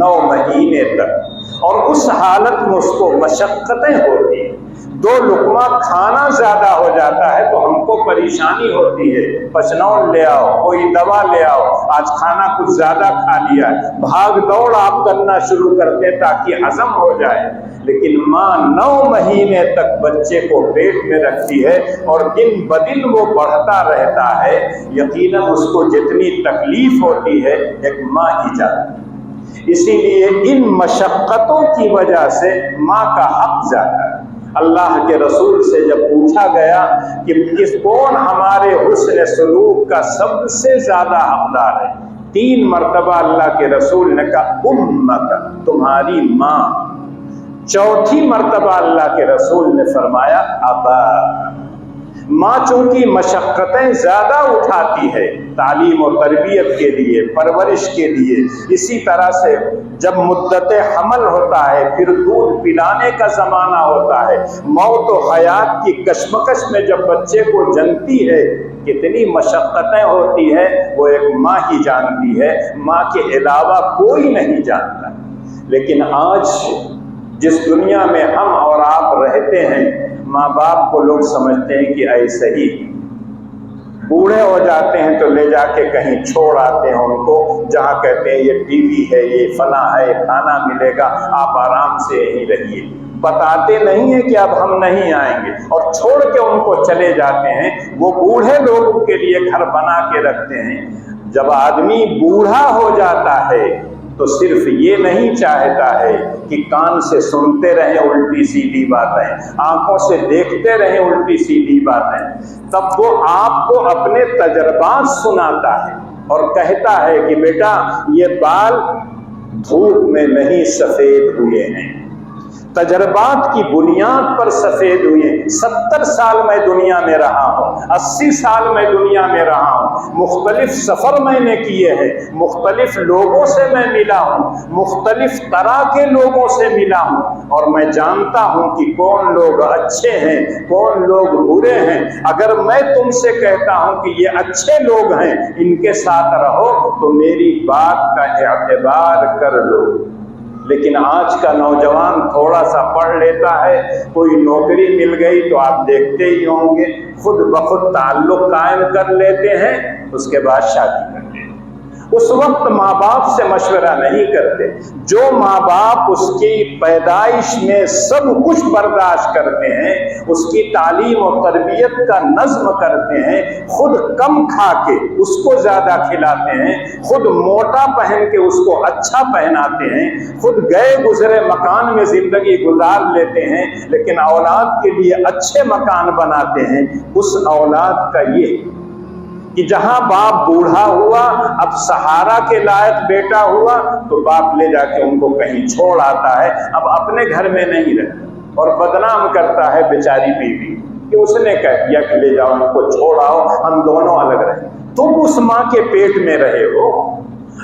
9 مہینے تک، اور اس حالت میں اس کو مشقتیں ہوتی ہیں۔ 2 لقمہ کھانا زیادہ ہو جاتا ہے تو ہم کو پریشانی ہوتی ہے، پچنول لے آؤ، کوئی دوا لے آؤ، آج کھانا کچھ زیادہ کھا لیا ہے، بھاگ دوڑ آپ کرنا شروع کرتے تاکہ ہضم ہو جائے۔ لیکن ماں 9 مہینے تک بچے کو پیٹ میں رکھتی ہے، اور دن بدن وہ بڑھتا رہتا ہے۔ یقیناً اس کو جتنی تکلیف ہوتی ہے ایک ماں ہی جانتی ہے۔ اسی لیے ان مشقتوں کی وجہ سے ماں کا حق زیادہ ہے۔ اللہ کے رسول سے جب پوچھا گیا کہ کون ہمارے حسن سلوک کا سب سے زیادہ حقدار ہے، 3 مرتبہ اللہ کے رسول نے کہا امک، تمہاری ماں۔ 4تھی مرتبہ اللہ کے رسول نے فرمایا ابا۔ ماں چونکہ مشقتیں زیادہ اٹھاتی ہے تعلیم و تربیت کے لیے، پرورش کے لیے، اسی طرح سے جب مدت حمل ہوتا ہے، پھر دودھ پلانے کا زمانہ ہوتا ہے، موت و حیات کی کشمکش میں جب بچے کو جنتی ہے، کتنی مشقتیں ہوتی ہے وہ ایک ماں ہی جانتی ہے، ماں کے علاوہ کوئی نہیں جانتا۔ لیکن آج جس دنیا میں ہم اور آپ رہتے ہیں، ماں باپ کو لوگ سمجھتے ہیں کہ ایسے ہی بوڑھے ہو جاتے ہیں تو لے جا کے کہیں چھوڑ آتے ہیں ان کو، جہاں کہتے ہیں یہ ٹی وی ہے، یہ فلاں ہے، کھانا ملے گا، آپ آرام سے یہیں رہیے۔ بتاتے نہیں ہیں کہ اب ہم نہیں آئیں گے، اور چھوڑ کے ان کو چلے جاتے ہیں۔ وہ بوڑھے لوگوں کے لیے گھر بنا کے رکھتے ہیں۔ جب آدمی بوڑھا ہو جاتا ہے تو صرف یہ نہیں چاہتا ہے کہ کان سے سنتے رہیں الٹی سیدھی باتیں، آنکھوں سے دیکھتے رہیں الٹی سیدھی باتیں، تب وہ آپ کو اپنے تجربات سناتا ہے اور کہتا ہے کہ بیٹا یہ بال دھوپ میں نہیں سفید ہوئے ہیں، تجربات کی بنیاد پر سفید ہوئے۔ 70 سال میں دنیا میں رہا ہوں، 80 سال میں دنیا میں رہا ہوں، مختلف سفر میں نے کیے ہیں، مختلف لوگوں سے میں ملا ہوں، مختلف طرح کے لوگوں سے ملا ہوں، اور میں جانتا ہوں کہ کون لوگ اچھے ہیں، کون لوگ برے ہیں۔ اگر میں تم سے کہتا ہوں کہ یہ اچھے لوگ ہیں، ان کے ساتھ رہو، تو میری بات کا اعتبار کر لو۔ لیکن آج کا نوجوان تھوڑا سا پڑھ لیتا ہے، کوئی نوکری مل گئی تو آپ دیکھتے ہی ہوں گے، خود بخود تعلق قائم کر لیتے ہیں، اس کے بعد شادی کرتے ہیں۔ اس وقت ماں باپ سے مشورہ نہیں کرتے۔ جو ماں باپ اس کی پیدائش میں سب کچھ برداشت کرتے ہیں، اس کی تعلیم و تربیت کا نظم کرتے ہیں، خود کم کھا کے اس کو زیادہ کھلاتے ہیں، خود موٹا پہن کے اس کو اچھا پہناتے ہیں، خود گئے گزرے مکان میں زندگی گزار لیتے ہیں، لیکن اولاد کے لیے اچھے مکان بناتے ہیں، اس اولاد کا یہ کہ جہاں باپ بوڑھا ہوا، اب سہارا کے لائق بیٹا ہوا، تو باپ لے جا کے ان کو کہیں چھوڑ آتا ہے، اب اپنے گھر میں نہیں رہتا، اور بدنام کرتا ہے بیچاری بیوی کہ اس نے کہہ دیا کہ لے جاؤ ان کو چھوڑ آؤ، ہم دونوں الگ رہیں۔ تم اس ماں کے پیٹ میں رہے ہو،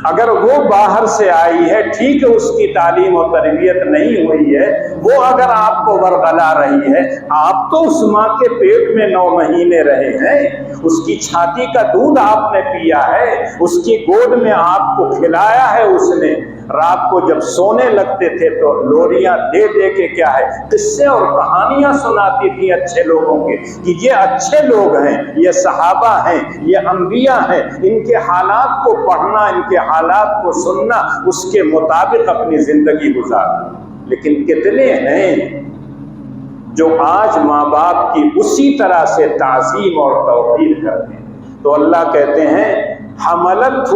اگر وہ باہر سے آئی ہے، ٹھیک ہے اس کی تعلیم و تربیت نہیں ہوئی ہے، وہ اگر آپ کو ورغلا رہی ہے، آپ تو اس ماں کے پیٹ میں 9 مہینے رہے ہیں، اس کی چھاتی کا دودھ آپ نے پیا ہے، اس کی گود میں آپ کو کھلایا ہے، اس نے رات کو جب سونے لگتے تھے تو لوریاں دے دے کے کیا ہے قصے اور کہانیاں سناتی تھی اچھے لوگوں کے، کہ یہ اچھے لوگ ہیں، یہ صحابہ ہیں، یہ انبیاء ہیں، ان کے حالات کو پڑھنا، ان کے حالات کو سننا، اس کے مطابق اپنی زندگی گزارنا۔ لیکن کتنے ہیں جو آج ماں باپ کی اسی طرح سے تعظیم اور توقیر کرتے ہیں؟ تو اللہ کہتے ہیں حملتہ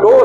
2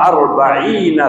40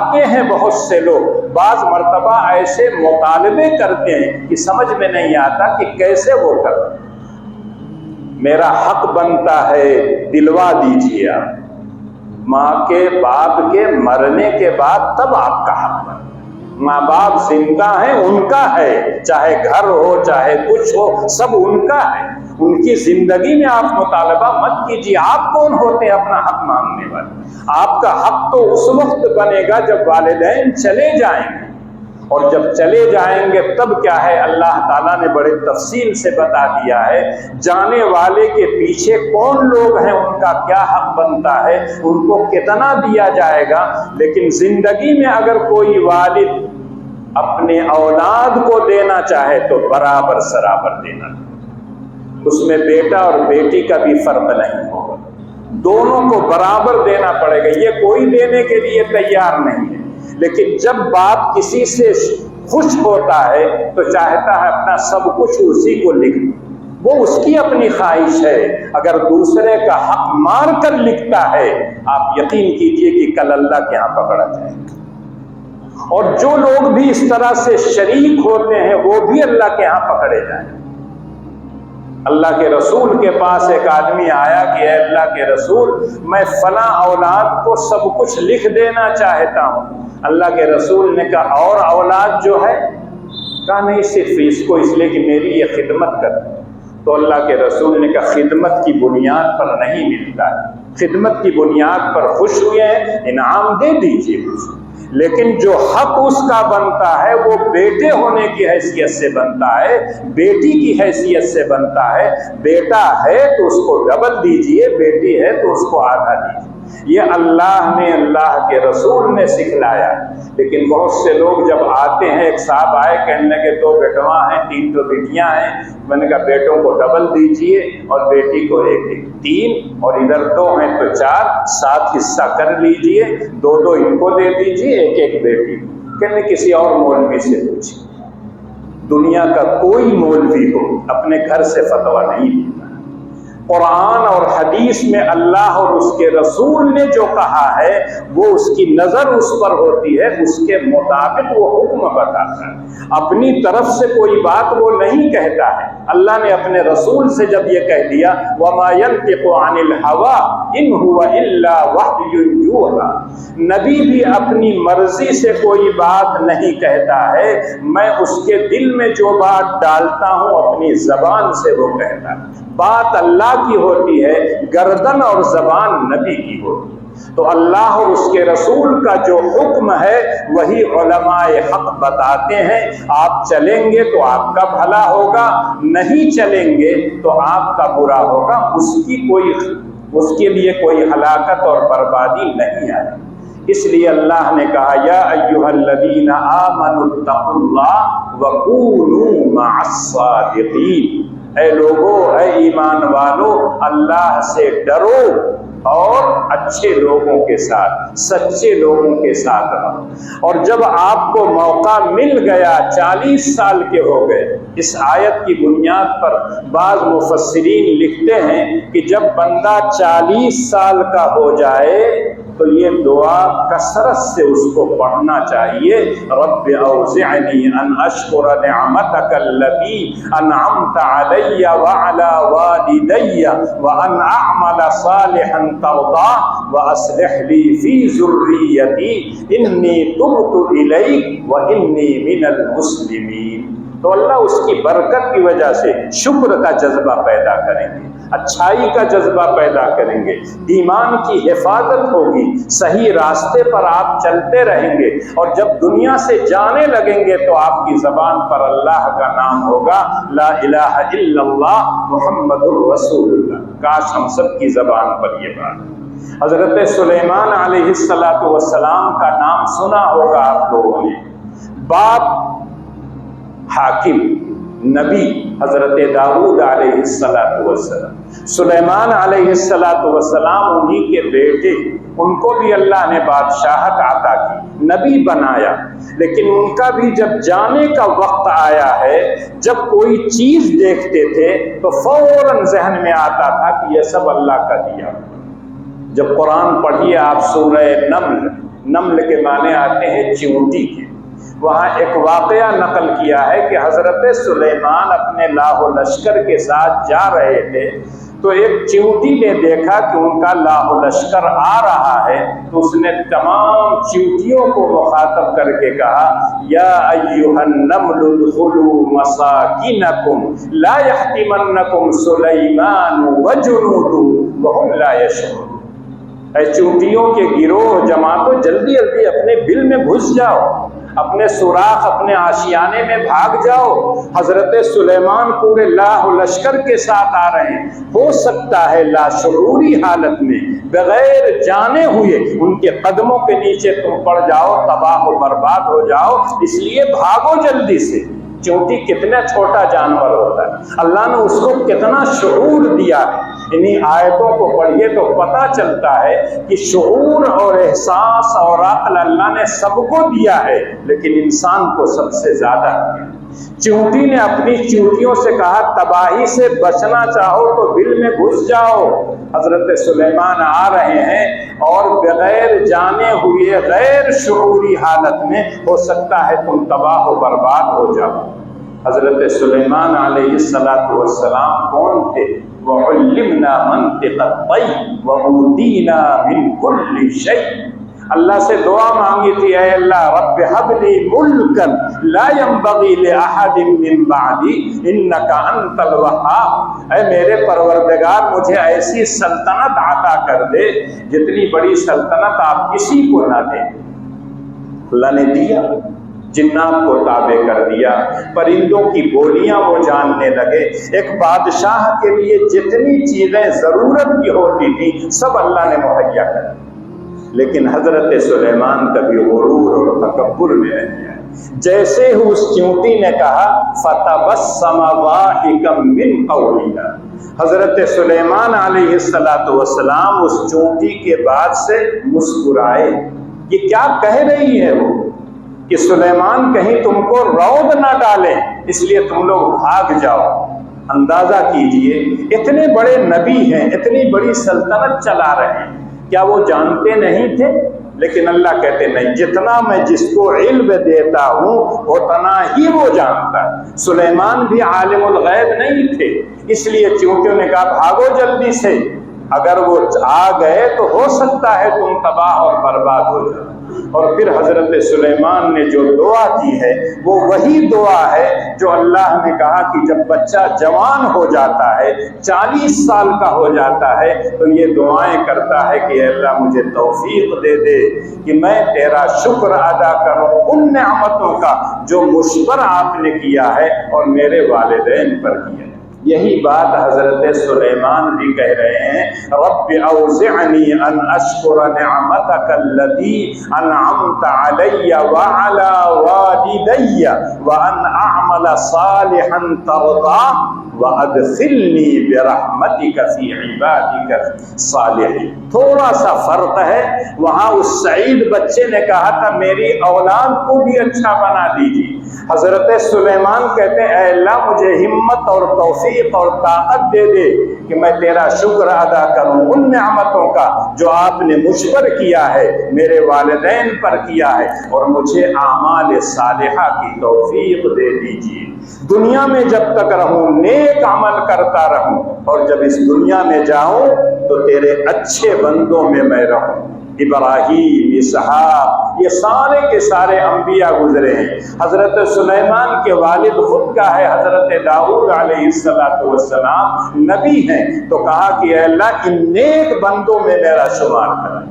آتے ہیں بہت سے لوگ، بعض مرتبہ ایسے مطالبے کرتے ہیں کہ سمجھ میں نہیں آتا کہ کیسے وہ کرتے ہیں۔ میرا حق بنتا ہے، دلوا دیجیے آپ، ماں کے باپ کے مرنے کے بعد تب آپ کا حق بنتا ہے۔ ماں باپ زندہ ہیں، ان کا ہے، چاہے گھر ہو چاہے کچھ ہو، سب ان کا ہے۔ ان کی زندگی میں آپ مطالبہ مت کیجیے۔ آپ کون ہوتے ہیں اپنا حق مانگنے والے؟ آپ کا حق تو اس وقت بنے گا جب والدین چلے جائیں گے، اور جب چلے جائیں گے تب کیا ہے، اللہ تعالیٰ نے بڑے تفصیل سے بتا دیا ہے۔ جانے والے کے پیچھے کون لوگ ہیں، ان کا کیا حق بنتا ہے، ان کو کتنا دیا جائے گا۔ لیکن زندگی میں اگر کوئی والد اپنے اولاد کو دینا چاہے تو برابر سرابر دینا، اس میں بیٹا اور بیٹی کا بھی فرق نہیں ہوگا، دونوں کو برابر دینا پڑے گا۔ یہ کوئی دینے کے لیے تیار نہیں ہے، لیکن جب باپ کسی سے خوش ہوتا ہے تو چاہتا ہے اپنا سب کچھ اسی کو لکھ دے، وہ اس کی اپنی خواہش ہے۔ اگر دوسرے کا حق مار کر لکھتا ہے، آپ یقین کیجئے کہ کل اللہ کے ہاں پکڑا جائے گا۔ اور جو لوگ بھی اس طرح سے شریک ہوتے ہیں وہ بھی اللہ کے ہاں پکڑے جائیں۔ اللہ کے رسول کے پاس ایک آدمی آیا کہ اے اللہ کے رسول، میں فلاں اولاد کو سب کچھ لکھ دینا چاہتا ہوں۔ اللہ کے رسول نے کہا اور اولاد جو ہے؟ کہا نہیں، صرف اس کو، اس لیے کہ میری یہ خدمت کر۔ تو اللہ کے رسول نے کہا خدمت کی بنیاد پر نہیں ملتا ہے، خدمت کی بنیاد پر خوش ہوئے ہیں، انعام دے دیجیے مجھے، لیکن جو حق اس کا بنتا ہے وہ بیٹے ہونے کی حیثیت سے بنتا ہے، بیٹی کی حیثیت سے بنتا ہے۔ بیٹا ہے تو اس کو ڈبل دیجیے، بیٹی ہے تو اس کو آدھا دیجیے۔ یہ اللہ نے، اللہ کے رسول نے سکھلایا۔ لیکن بہت سے لوگ جب آتے ہیں، ایک صاحب آئے کہنے لگے 2 بیٹواں ہیں 3 تو بیٹیاں ہیں، میں نے کہا بیٹوں کو ڈبل دیجیے اور بیٹی کو 1 3، اور ادھر 2 ہیں تو 4، 7 حصہ کر لیجیے، 2 ان کو دے دیجیے، 1 بیٹی۔ کہنے کسی اور مولوی سے پوچھیں، دنیا کا کوئی مولوی ہو اپنے گھر سے فتویٰ نہیں دیتا۔ قرآن اور حدیث میں اللہ اور اس کے رسول نے جو کہا ہے وہ اس کی نظر اس پر ہوتی ہے، اس کے مطابق وہ حکم بتاتا ہے، اپنی طرف سے کوئی بات وہ نہیں کہتا ہے۔ اللہ نے اپنے رسول سے جب یہ کہہ دیا وَمَا يَنْطِقُ عَنِ الْهَوَىٰ إِنْ هُوَ إِلَّا وَحْيٌ يُوحَىٰ، نبی بھی اپنی مرضی سے کوئی بات نہیں کہتا ہے، میں اس کے دل میں جو بات ڈالتا ہوں اپنی زبان سے وہ کہتا ہے۔ بات اللہ کی ہوتی ہے، گردن اور زبان نبی کی ہوتی ہے۔ تو اللہ اور اس کے رسول کا جو حکم ہے وہی علماء حق بتاتے ہیں۔ آپ چلیں گے تو آپ کا بھلا ہوگا، نہیں چلیں گے تو آپ کا برا ہوگا، اس کے لیے کوئی ہلاکت اور بربادی نہیں آئے۔ اس لیے اللہ نے کہا یا ایھا الذین آمنوا اتقوا اللہ وکونوا مع الصادقین، اے لوگو، اے ایمان والو، اللہ سے ڈرو اور اچھے لوگوں کے ساتھ، سچے لوگوں کے ساتھ رہو۔ اور جب آپ کو موقع مل گیا، 40 سال کے ہو گئے، اس آیت کی بنیاد پر بعض مفسرین لکھتے ہیں کہ جب بندہ 40 سال کا ہو جائے تو یہ دعا کثرت سے اس کو پڑھنا چاہیے، رب اوزعنی ان اشکر نعمتک التی انعمت علی وعلی والدی وان اعمل صالحا ترضاه واصلح لی فی ذریتی انی تبت الیک وانی من المسلمین۔ تو اللہ اس کی برکت کی وجہ سے شکر کا جذبہ پیدا کریں گے، اچھائی کا جذبہ پیدا کریں گے، ایمان کی حفاظت ہوگی، صحیح راستے پر آپ چلتے رہیں گے، اور جب دنیا سے جانے لگیں گے تو آپ کی زبان پر اللہ کا نام ہوگا، لا الہ الا اللہ محمد الرسول اللہ۔ کاش ہم سب کی زبان پر یہ بات۔ حضرت سلیمان علیہ السلام کا نام سنا ہوگا آپ لوگوں نے، باپ حاکم، نبی حضرت داؤد علیہ السلام، سلیمان علیہ السلام انہی کے بیٹے، ان کو بھی اللہ نے بادشاہت عطا کی، نبی بنایا، لیکن ان کا بھی جب جانے کا وقت آیا ہے، جب کوئی چیز دیکھتے تھے تو فوراً ذہن میں آتا تھا کہ یہ سب اللہ کا دیا۔ جب قرآن پڑھیے آپ سورہ نمل کے معنی آتے ہیں چیونٹی کے۔ وہاں ایک واقعہ نقل کیا ہے کہ حضرت سلیمان اپنے لاہ و لشکر کے ساتھ جا رہے تھے تو ایک چیونٹی نے دیکھا کہ ان کا لاہ و لشکر آ رہا ہے، تو اس نے تمام چیونٹیوں کو مخاطب کر کے کہا یا ایھا النمل ادخلوا مساکنکم لا یحطمنکم سلیمان وجنودہ وهم لا یشعرون۔ اے چیونٹیوں کے گروہ جماعتوں، جلدی جلدی اپنے بل میں گھس جاؤ، اپنے سوراخ اپنے آشیانے میں بھاگ جاؤ، حضرت سلیمان پورے لاہ و لشکر کے ساتھ آ رہے ہیں، ہو سکتا ہے لاشعوری حالت میں بغیر جانے ہوئے ان کے قدموں کے نیچے تم پڑ جاؤ، تباہ و برباد ہو جاؤ، اس لیے بھاگو جلدی سے۔ چونٹی کتنا چھوٹا جانور ہوتا ہے، اللہ نے اس کو کتنا شعور دیا ہے۔ انہی آیتوں کو پڑھیے تو پتہ چلتا ہے کہ شعور اور احساس اور عقل اللہ نے سب کو دیا ہے، لیکن انسان کو سب سے زیادہ دیا۔ چیونٹی نے اپنی چیونٹیوں سے کہا تباہی سے بچنا چاہو تو بل میں گھس جاؤ، حضرت سلیمان آ رہے ہیں اور بغیر جانے ہوئے غیر شعوری حالت میں ہو سکتا ہے تم تباہ و برباد ہو جاؤ۔ حضرت سلیمان علیہ السلام کون تھے؟ وَعُلِّمْنَا مَنْطِقَ الطَّيْرِ وَأُوتِينَا مِنْ كُلِّ شَيْءٍ۔ اللہ سے دعا مانگی تھی، اے اللہ رب حب لی ملکا لا ينبغی لأحد من بعدی انک انت الوہاب۔ اے میرے پروردگار مجھے ایسی سلطنت عطا کر دے جتنی بڑی سلطنت آپ کسی کو نہ دیں۔ اللہ نے دیا، جنات کو تابع کر دیا، پرندوں کی بولیاں وہ جاننے لگے۔ ایک بادشاہ کے لیے جتنی چیزیں ضرورت کی ہوتی تھی سب اللہ نے مہیا کر دی، لیکن حضرت سلیمان کبھی غرور اور تکبر میں نہیں آئے۔ جیسے ہی اس چیونٹی نے کہا فَتَبَسَّمَ ضَاحِكًا مِّن قَوْلِهَا، حضرت سلیمان علیہ السلام اس چیونٹی کے بعد سے مسکرائے۔ یہ کیا کہہ رہی ہے وہ کہ سلیمان کہیں تم کو رعب نہ ڈالیں اس لیے تم لوگ بھاگ جاؤ۔ اندازہ کیجئے اتنے بڑے نبی ہیں، اتنی بڑی سلطنت چلا رہے ہیں، کیا وہ جانتے نہیں تھے؟ لیکن اللہ کہتے نہیں، جتنا میں جس کو علم دیتا ہوں اتنا ہی وہ جانتا ہے۔ سلیمان بھی عالم الغیب نہیں تھے، اس لیے چیونٹیوں نے کہا بھاگو جلدی سے، اگر وہ آ گئے تو ہو سکتا ہے تم تباہ اور برباد ہو جاؤ۔ اور پھر حضرت سلیمان نے جو دعا کی ہے وہ وہی دعا ہے جو اللہ نے کہا کہ جب بچہ جوان ہو جاتا ہے، 40 سال کا ہو جاتا ہے، تو یہ دعائیں کرتا ہے کہ اے اللہ مجھے توفیق دے دے کہ میں تیرا شکر ادا کروں ان نعمتوں کا جو مجھ پر آپ نے کیا ہے اور میرے والدین پر کیا ہے۔ یہی بات حضرت سلیمان بھی کہہ رہے ہیں، رب اوزعنی ان اشکر نعمتک التي انعمت علی وعلی والدی وان اعمل صالحا ترضاه وادخلنی برحمتک فی عبادک الصالحین۔ تھوڑا سا فرق ہے، وہاں اس سعید بچے نے کہا تھا میری اولاد کو بھی اچھا بنا دیجیے، حضرت سلیمان کہتے ہیں اے اللہ مجھے ہمت اور توفیق اور طاقت دے دے کہ میں تیرا شکر ادا کروں ان نعمتوں کا جو آپ نے مجھ پر کیا ہے، میرے والدین پر کیا ہے، اور مجھے اعمال صالحہ کی توفیق دے دیجیے۔ دنیا میں جب تک رہوں نیک عمل کرتا رہوں، اور جب اس دنیا میں جاؤں تو تیرے اچھے بندوں میں میں رہوں۔ ابراہیم، اسحاق، یہ سارے کے سارے انبیاء گزرے ہیں۔ حضرت سلیمان کے والد خود کا ہے حضرت داؤد علیہ السلام نبی ہیں، تو کہا کہ اے اللہ ان نیک بندوں میں میرا شمار کریں۔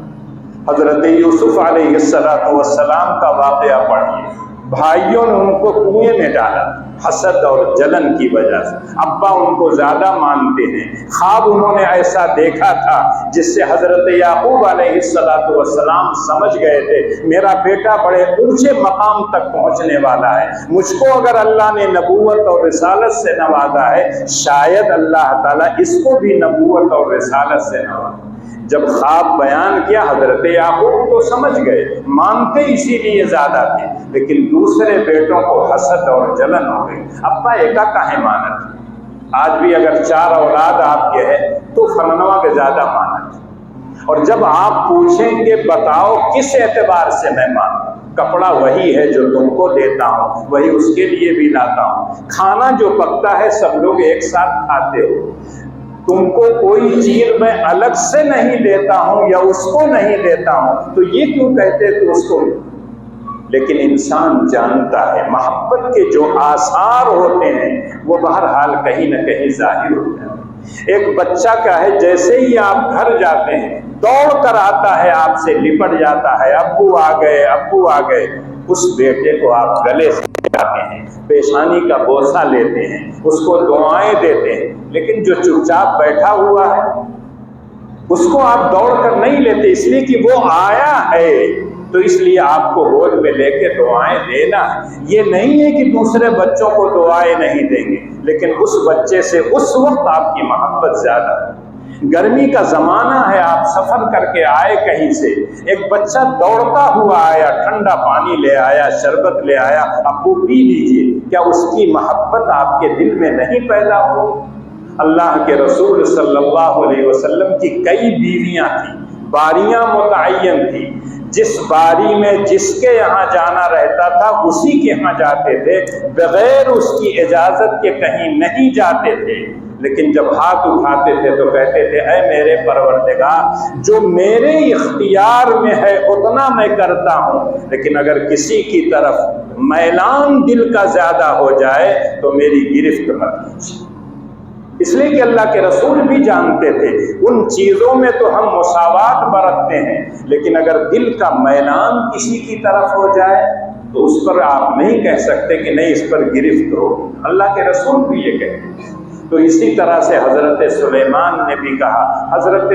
حضرت یوسف علیہ السلام کا واقعہ پڑھیے، بھائیوں نے ان کو کنویں میں ڈالا حسد اور جلن کی وجہ سے، ابا ان کو زیادہ مانتے ہیں، خواب انہوں نے ایسا دیکھا تھا جس سے حضرت یعقوب علیہ السلام سمجھ گئے تھے میرا بیٹا بڑے اونچے مقام تک پہنچنے والا ہے، مجھ کو اگر اللہ نے نبوت اور رسالت سے نوازا ہے شاید اللہ تعالیٰ اس کو بھی نبوت اور رسالت سے نوازا۔ جب خواب بیان کیا حضرت یعقوب تو سمجھ گئے، مانتے اسی لیے زیادہ تھے، لیکن دوسرے بیٹوں کو حسد اور جلن ہو گئی، ابا ایکا کہیں مانت۔ آج بھی اگر 4 اولاد آپ کے ہیں تو فلنوا کے زیادہ مانت، اور جب آپ پوچھیں گے بتاؤ کس اعتبار سے میں مانوں، کپڑا وہی ہے جو تم کو دیتا ہوں، وہی اس کے لیے بھی لاتا ہوں، کھانا جو پکتا ہے سب لوگ ایک ساتھ کھاتے ہو، تم کو کوئی چیز میں الگ سے نہیں دیتا ہوں یا اس کو نہیں دیتا ہوں تو یہ کیوں کہتے تو اس کو؟ لیکن انسان جانتا ہے محبت کے جو آثار ہوتے ہیں وہ بہرحال کہیں نہ کہیں ظاہر ہوتے ہیں۔ ایک بچہ کا ہے جیسے ہی آپ گھر جاتے ہیں دوڑ کر آتا ہے، آپ سے لپٹ جاتا ہے، ابو آ گئے ابو آ گئے، اس بیٹے کو آپ گلے سے لگاتے ہیں، پیشانی کا بوسہ لیتے ہیں، اس کو دعائیں دیتے ہیں، لیکن جو چپ چاپ بیٹھا ہوا ہے اس کو آپ دوڑ کر نہیں لیتے، اس لیے کہ وہ آیا ہے تو اس لیے آپ کو گود میں لے کے دعائیں دینا ہے۔ یہ نہیں ہے کہ دوسرے بچوں کو دعائیں نہیں دیں گے، لیکن اس بچے سے اس وقت آپ کی محبت زیادہ ہے۔ گرمی کا زمانہ ہے، آپ سفر کر کے آئے کہیں سے، ایک بچہ دوڑتا ہوا آیا، ٹھنڈا پانی لے آیا، شربت لے آیا، ابو پی لیجئے، کیا اس کی محبت آپ کے دل میں نہیں پیدا ہو؟ اللہ کے رسول صلی اللہ علیہ وسلم کی کئی بیویاں تھیں، باریاں متعین تھی، جس باری میں جس کے یہاں جانا رہتا تھا اسی کے یہاں جاتے تھے، بغیر اس کی اجازت کے کہیں نہیں جاتے تھے، لیکن جب ہاتھ اٹھاتے تھے تو کہتے تھے اے میرے پروردگار جو میرے اختیار میں ہے اتنا میں کرتا ہوں، لیکن اگر کسی کی طرف میلان دل کا زیادہ ہو جائے تو میری گرفت مت کیجیے۔ اس لیے کہ اللہ کے رسول بھی جانتے تھے ان چیزوں میں تو ہم مساوات برتتے ہیں، لیکن اگر دل کا میلان کسی کی طرف ہو جائے تو اس پر آپ نہیں کہہ سکتے کہ نہیں اس پر گرفت ہو، اللہ کے رسول بھی یہ کہتے ہیں۔ تو اسی طرح سے حضرت سلیمان نے بھی کہا، حضرت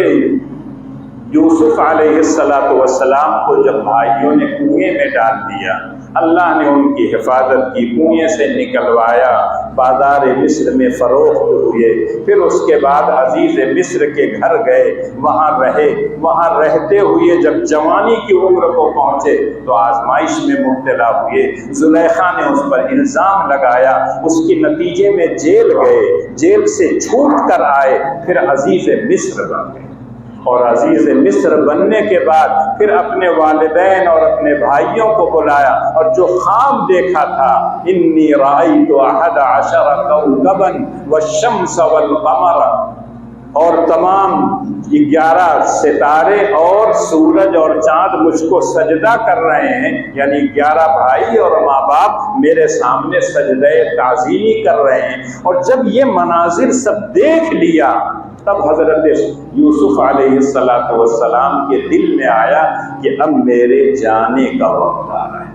یوسف علیہ السلام کو جب بھائیوں نے کنویں میں ڈال دیا، اللہ نے ان کی حفاظت کی، کنویں سے نکلوایا، بازار مصر میں فروخت ہوئے، پھر اس کے بعد عزیز مصر کے گھر گئے، وہاں رہے، وہاں رہتے ہوئے جب جوانی کی عمر کو پہنچے تو آزمائش میں مبتلا ہوئے، زلیخا نے اس پر الزام لگایا، اس کے نتیجے میں جیل گئے، جیل سے چھوٹ کر آئے، پھر عزیز مصر بن گئے، اور عزیز مصر بننے کے بعد پھر اپنے والدین اور اپنے بھائیوں کو بلایا، اور جو خواب دیکھا تھا انی رأیت 11 کوكبا والشمس والقمر، اور تمام 11 ستارے اور سورج اور چاند مجھ کو سجدہ کر رہے ہیں، یعنی 11 بھائی اور ماں باپ میرے سامنے سجدہ تعظیمی کر رہے ہیں۔ اور جب یہ مناظر سب دیکھ لیا تب حضرت یوسف علیہ السلام کے دل میں آیا کہ اب میرے جانے کا وقت آ رہا ہے،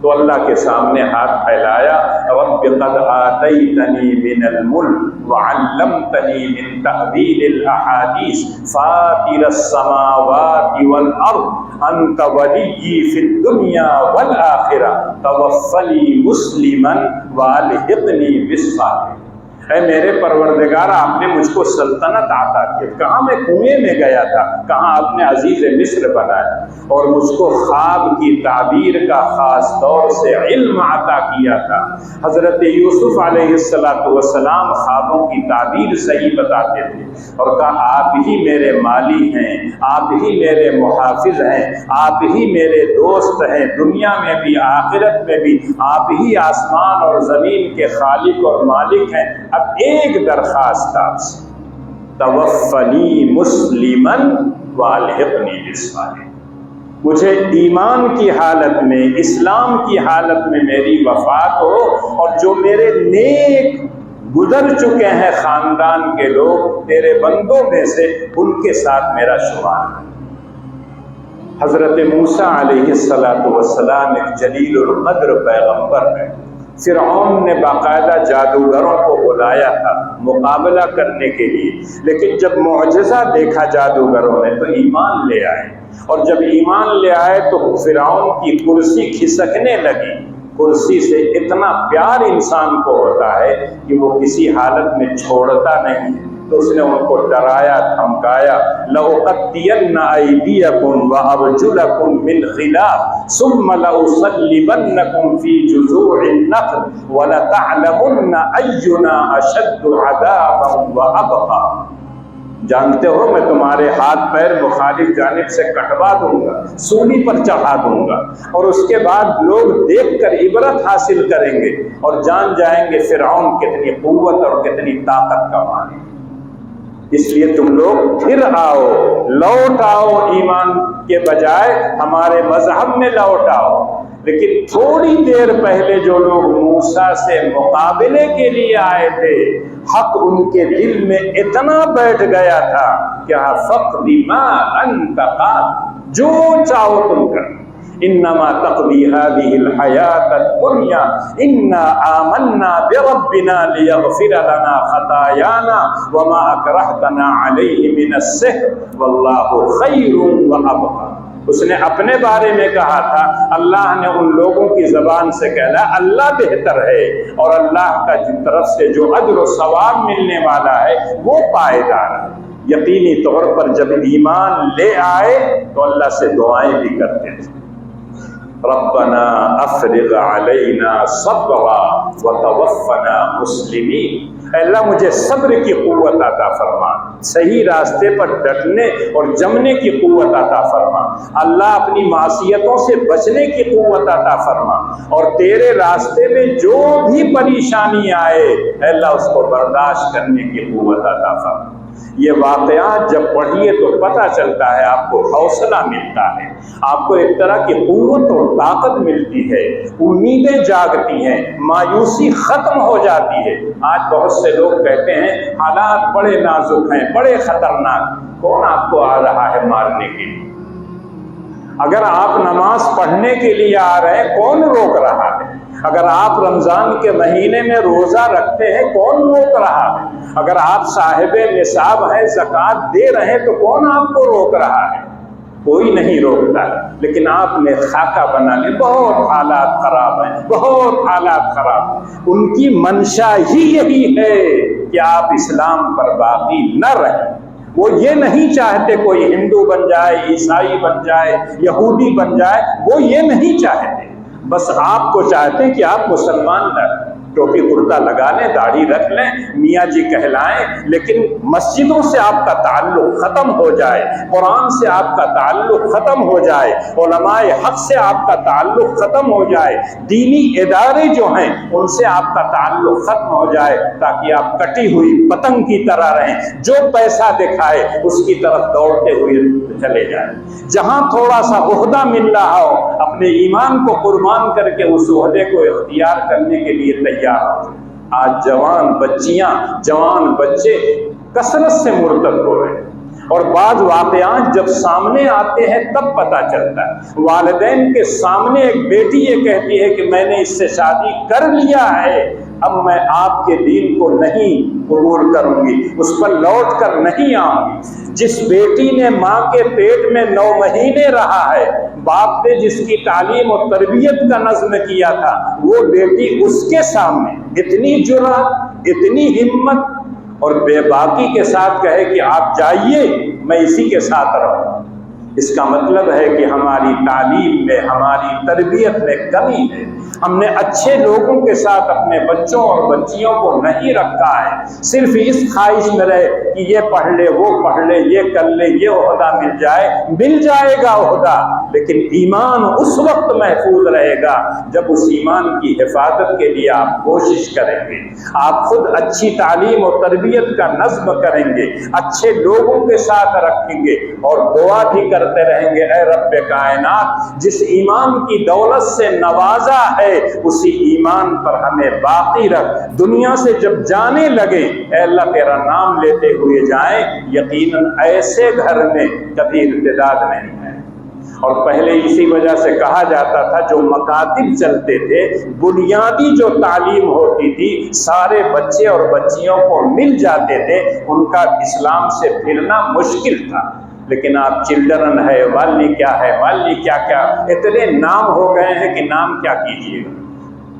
تو اللہ کے سامنے ہاتھ پھیلایا، رب قد آتیتنی من الملک وعلمتنی من تأویل الاحادیث فاطر السماوات والارض انت ولی فی الدنیا والآخرہ توفنی مسلما والحقنی بالصالحین۔ اے میرے پروردگار آپ نے مجھ کو سلطنت عطا کی، کہاں میں کنویں میں گیا تھا، کہاں آپ نے عزیز مصر بنایا، اور مجھ کو خواب کی تعبیر کا خاص طور سے علم عطا کیا تھا۔ حضرت یوسف علیہ السلام خوابوں کی تعبیر صحیح بتاتے تھے، اور کہا آپ ہی میرے مالی ہیں، آپ ہی میرے محافظ ہیں، آپ ہی میرے دوست ہیں، دنیا میں بھی آخرت میں بھی آپ ہی آسمان اور زمین کے خالق اور مالک ہیں۔ اب ایک درخواست آپ سے، توفنی مسلما والحقنی بالصالحین، مجھے ایمان کی حالت میں، اسلام کی حالت میں میری وفات ہو، اور جو میرے نیک گزر چکے ہیں خاندان کے لوگ تیرے بندوں میں سے ان کے ساتھ میرا شمار ہے۔ حضرت موسیٰ علیہ السلام ایک جلیل القدر پیغمبر ہے، فرعون نے باقاعدہ جادوگروں کو بلایا تھا مقابلہ کرنے کے لیے، لیکن جب معجزہ دیکھا جادوگروں نے تو ایمان لے آئے، اور جب ایمان لے آئے تو فرعون کی کرسی کھسکنے لگی۔ کرسی سے اتنا پیار انسان کو ہوتا ہے کہ وہ کسی حالت میں چھوڑتا نہیں، تو اس نے ان کو ڈرایا، دھمکایا، لَأُقَطِّعَنَّ أَيْدِيَكُمْ وَأَرْجُلَكُمْ مِنْ خِلَافٍ ثُمَّ لَأُصَلِّبَنَّكُمْ فِي جُذُوعِ النَّخْلِ وَلَتَعْلَمُنَّ أَيُّنَا أَشَدُّ عَذَابًا وَأَبْقَىٰ۔ جانتے ہو میں تمہارے ہاتھ پیر مخالف جانب سے کٹوا دوں گا، سولی پر چڑھا دوں گا، اور اس کے بعد لوگ دیکھ کر عبرت حاصل کریں گے اور جان جائیں گے فرعون کتنی قوت اور کتنی طاقت کا مالک۔ اس لیے تم لوگ پھر آؤ، لوٹ آؤ، ایمان کے بجائے ہمارے مذہب میں لوٹ آؤ۔ لیکن تھوڑی دیر پہلے جو لوگ موسیٰ سے مقابلے کے لیے آئے تھے، حق ان کے دل میں اتنا بیٹھ گیا تھا کہ فقد ما انت قاد، جو چاہو تم کر، انما تقضی هذه الحیات الدنیا انا آمنا بربنا لیغفر لنا خطایانا وما اکرہتنا علیہ من السحر واللہ خیر وابقی۔ اس نے اپنے بارے میں کہا تھا، اللہ نے ان لوگوں کی زبان سے کہا اللہ بہتر ہے، اور اللہ کا طرف سے جو اجر و ثواب ملنے والا ہے وہ پائیدار ہے۔ یقینی طور پر جب ایمان لے آئے تو اللہ سے دعائیں بھی کرتے تھے، ربنا افرغ علینا صبرا وتوفنا مسلمین، اے اللہ مجھے صبر کی قوت عطا فرما، صحیح راستے پر ڈٹنے اور جمنے کی قوت عطا فرما، اللہ اپنی معصیتوں سے بچنے کی قوت عطا فرما، اور تیرے راستے میں جو بھی پریشانی آئے اے اللہ اس کو برداشت کرنے کی قوت عطا فرما۔ یہ واقعات جب پڑھیے تو پتہ چلتا ہے، آپ کو حوصلہ ملتا ہے، آپ کو ایک طرح کی قوت اور طاقت ملتی ہے، امیدیں جاگتی ہیں، مایوسی ختم ہو جاتی ہے۔ آج بہت سے لوگ کہتے ہیں حالات بڑے نازک ہیں، بڑے خطرناک، کون آپ کو آ رہا ہے مارنے کے لیے؟ اگر آپ نماز پڑھنے کے لیے آ رہے ہیں کون روک رہا ہے؟ اگر آپ رمضان کے مہینے میں روزہ رکھتے ہیں کون روک رہا ہے؟ اگر آپ صاحب نصاب ہیں، زکوٰۃ دے رہے ہیں تو کون آپ کو روک رہا ہے؟ کوئی نہیں روکتا ہے، لیکن آپ نے خاکہ بنا لی، بہت حالات خراب ہیں، بہت حالات خراب ہیں۔ ان کی منشا ہی یہی ہے کہ آپ اسلام پر باقی نہ رہیں۔ وہ یہ نہیں چاہتے کوئی ہندو بن جائے، عیسائی بن جائے، یہودی بن جائے، وہ یہ نہیں چاہتے، بس آپ کو چاہتے ہیں کہ آپ مسلمان نہ رہیں، ٹوپی کرتا لگا لیں، داڑھی رکھ لیں، میاں جی کہلائیں، لیکن مسجدوں سے آپ کا تعلق ختم ہو جائے، قرآن سے آپ کا تعلق ختم ہو جائے، علماء حق سے آپ کا تعلق ختم ہو جائے، دینی ادارے جو ہیں ان سے آپ کا تعلق ختم ہو جائے، تاکہ آپ کٹی ہوئی پتنگ کی طرح رہیں، جو پیسہ دکھائے اس کی طرف دوڑتے ہوئے چلے جائیں۔ جہاں تھوڑا سا عہدہ مل رہا ہو، اپنے ایمان کو قربان کر کے اس عہدے کو اختیار کرنے کے لیے تیار ہو۔ آج جوان بچیاں، جوان بچے کثرت سے مرتد ہو رہے ہیں، اور بعض واقعات جب سامنے آتے ہیں تب پتہ چلتا ہے۔ والدین کے سامنے ایک بیٹی یہ کہتی ہے کہ میں نے اس سے شادی کر لیا ہے، اب میں آپ کے دین کو نہیں قبول کروں گی، اس پر لوٹ کر نہیں آؤں گی۔ جس بیٹی نے ماں کے پیٹ میں 9 مہینے رہا ہے، باپ نے جس کی تعلیم اور تربیت کا نظم کیا تھا، وہ بیٹی اس کے سامنے اتنی جرأت، اتنی ہمت اور بے باکی کے ساتھ کہے کہ آپ جائیے میں اسی کے ساتھ رہوں۔ اس کا مطلب ہے کہ ہماری تعلیم میں، ہماری تربیت میں کمی ہے۔ ہم نے اچھے لوگوں کے ساتھ اپنے بچوں اور بچیوں کو نہیں رکھا ہے، صرف اس خواہش میں رہے کہ یہ پڑھ لے، وہ پڑھ لے، یہ کر لے، یہ عہدہ مل جائے گا عہدہ، لیکن ایمان اس وقت محفوظ رہے گا جب اس ایمان کی حفاظت کے لیے آپ کوشش کریں گے، آپ خود اچھی تعلیم اور تربیت کا نظم کریں گے، اچھے لوگوں کے ساتھ رکھیں گے، اور دعا بھی کرتے رہیں گے، اے رب کائنات جس ایمان کی دولت سے نوازا ہے اسی ایمان پر ہمیں باقی رکھ، دنیا سے جب جانے لگے اے اللہ تیرا نام لیتے ہوئے جائیں، یقیناً ایسے گھر میں کبھی ارتداد نہیں ہے۔ اور پہلے اسی وجہ سے کہا جاتا تھا جو مکاتب چلتے تھے، بنیادی جو تعلیم ہوتی تھی سارے بچے اور بچیوں کو مل جاتے تھے، ان کا اسلام سے پھرنا مشکل تھا۔ لیکن آپ چلڈرن ہے، والی کیا ہے، والی کیا کیا، اتنے نام ہو گئے ہیں کہ نام کیا کیجیے گا،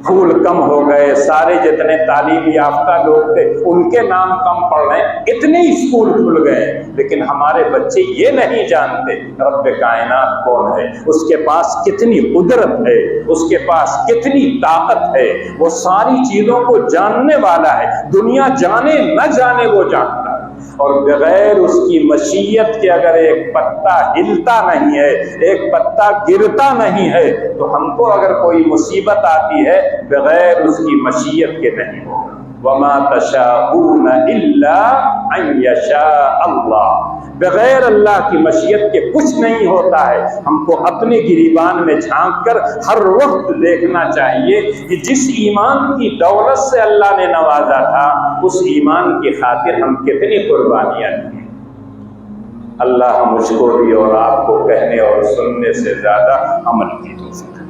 پھول کم ہو گئے، سارے جتنے تعلیم یافتہ لوگ تھے ان کے نام کم پڑھ رہے ہیں، اتنے اسکول کھل گئے، لیکن ہمارے بچے یہ نہیں جانتے رب کائنات کون ہے، اس کے پاس کتنی قدرت ہے، اس کے پاس کتنی طاقت ہے، وہ ساری چیزوں کو جاننے والا ہے، دنیا جانے نہ جانے وہ جانتا ہے۔ اور بغیر اس کی مشیت کے اگر ایک پتا ہلتا نہیں ہے، ایک پتا گرتا نہیں ہے، تو ہم کو اگر کوئی مصیبت آتی ہے بغیر اس کی مشیت کے نہیں ہوگا۔ وَمَا تَشَاءُونَ إِلَّا أَن يَشَاءَ اللَّهُ، بغیر اللہ کی مشیت کے کچھ نہیں ہوتا ہے۔ ہم کو اپنے گریبان میں جھانک کر ہر وقت دیکھنا چاہیے کہ جس ایمان کی دولت سے اللہ نے نوازا تھا اس ایمان کی خاطر ہم کتنی قربانیاں دی۔ اللہ مجھ کو بھی اور آپ کو کہنے اور سننے سے زیادہ عمل کی توفیق۔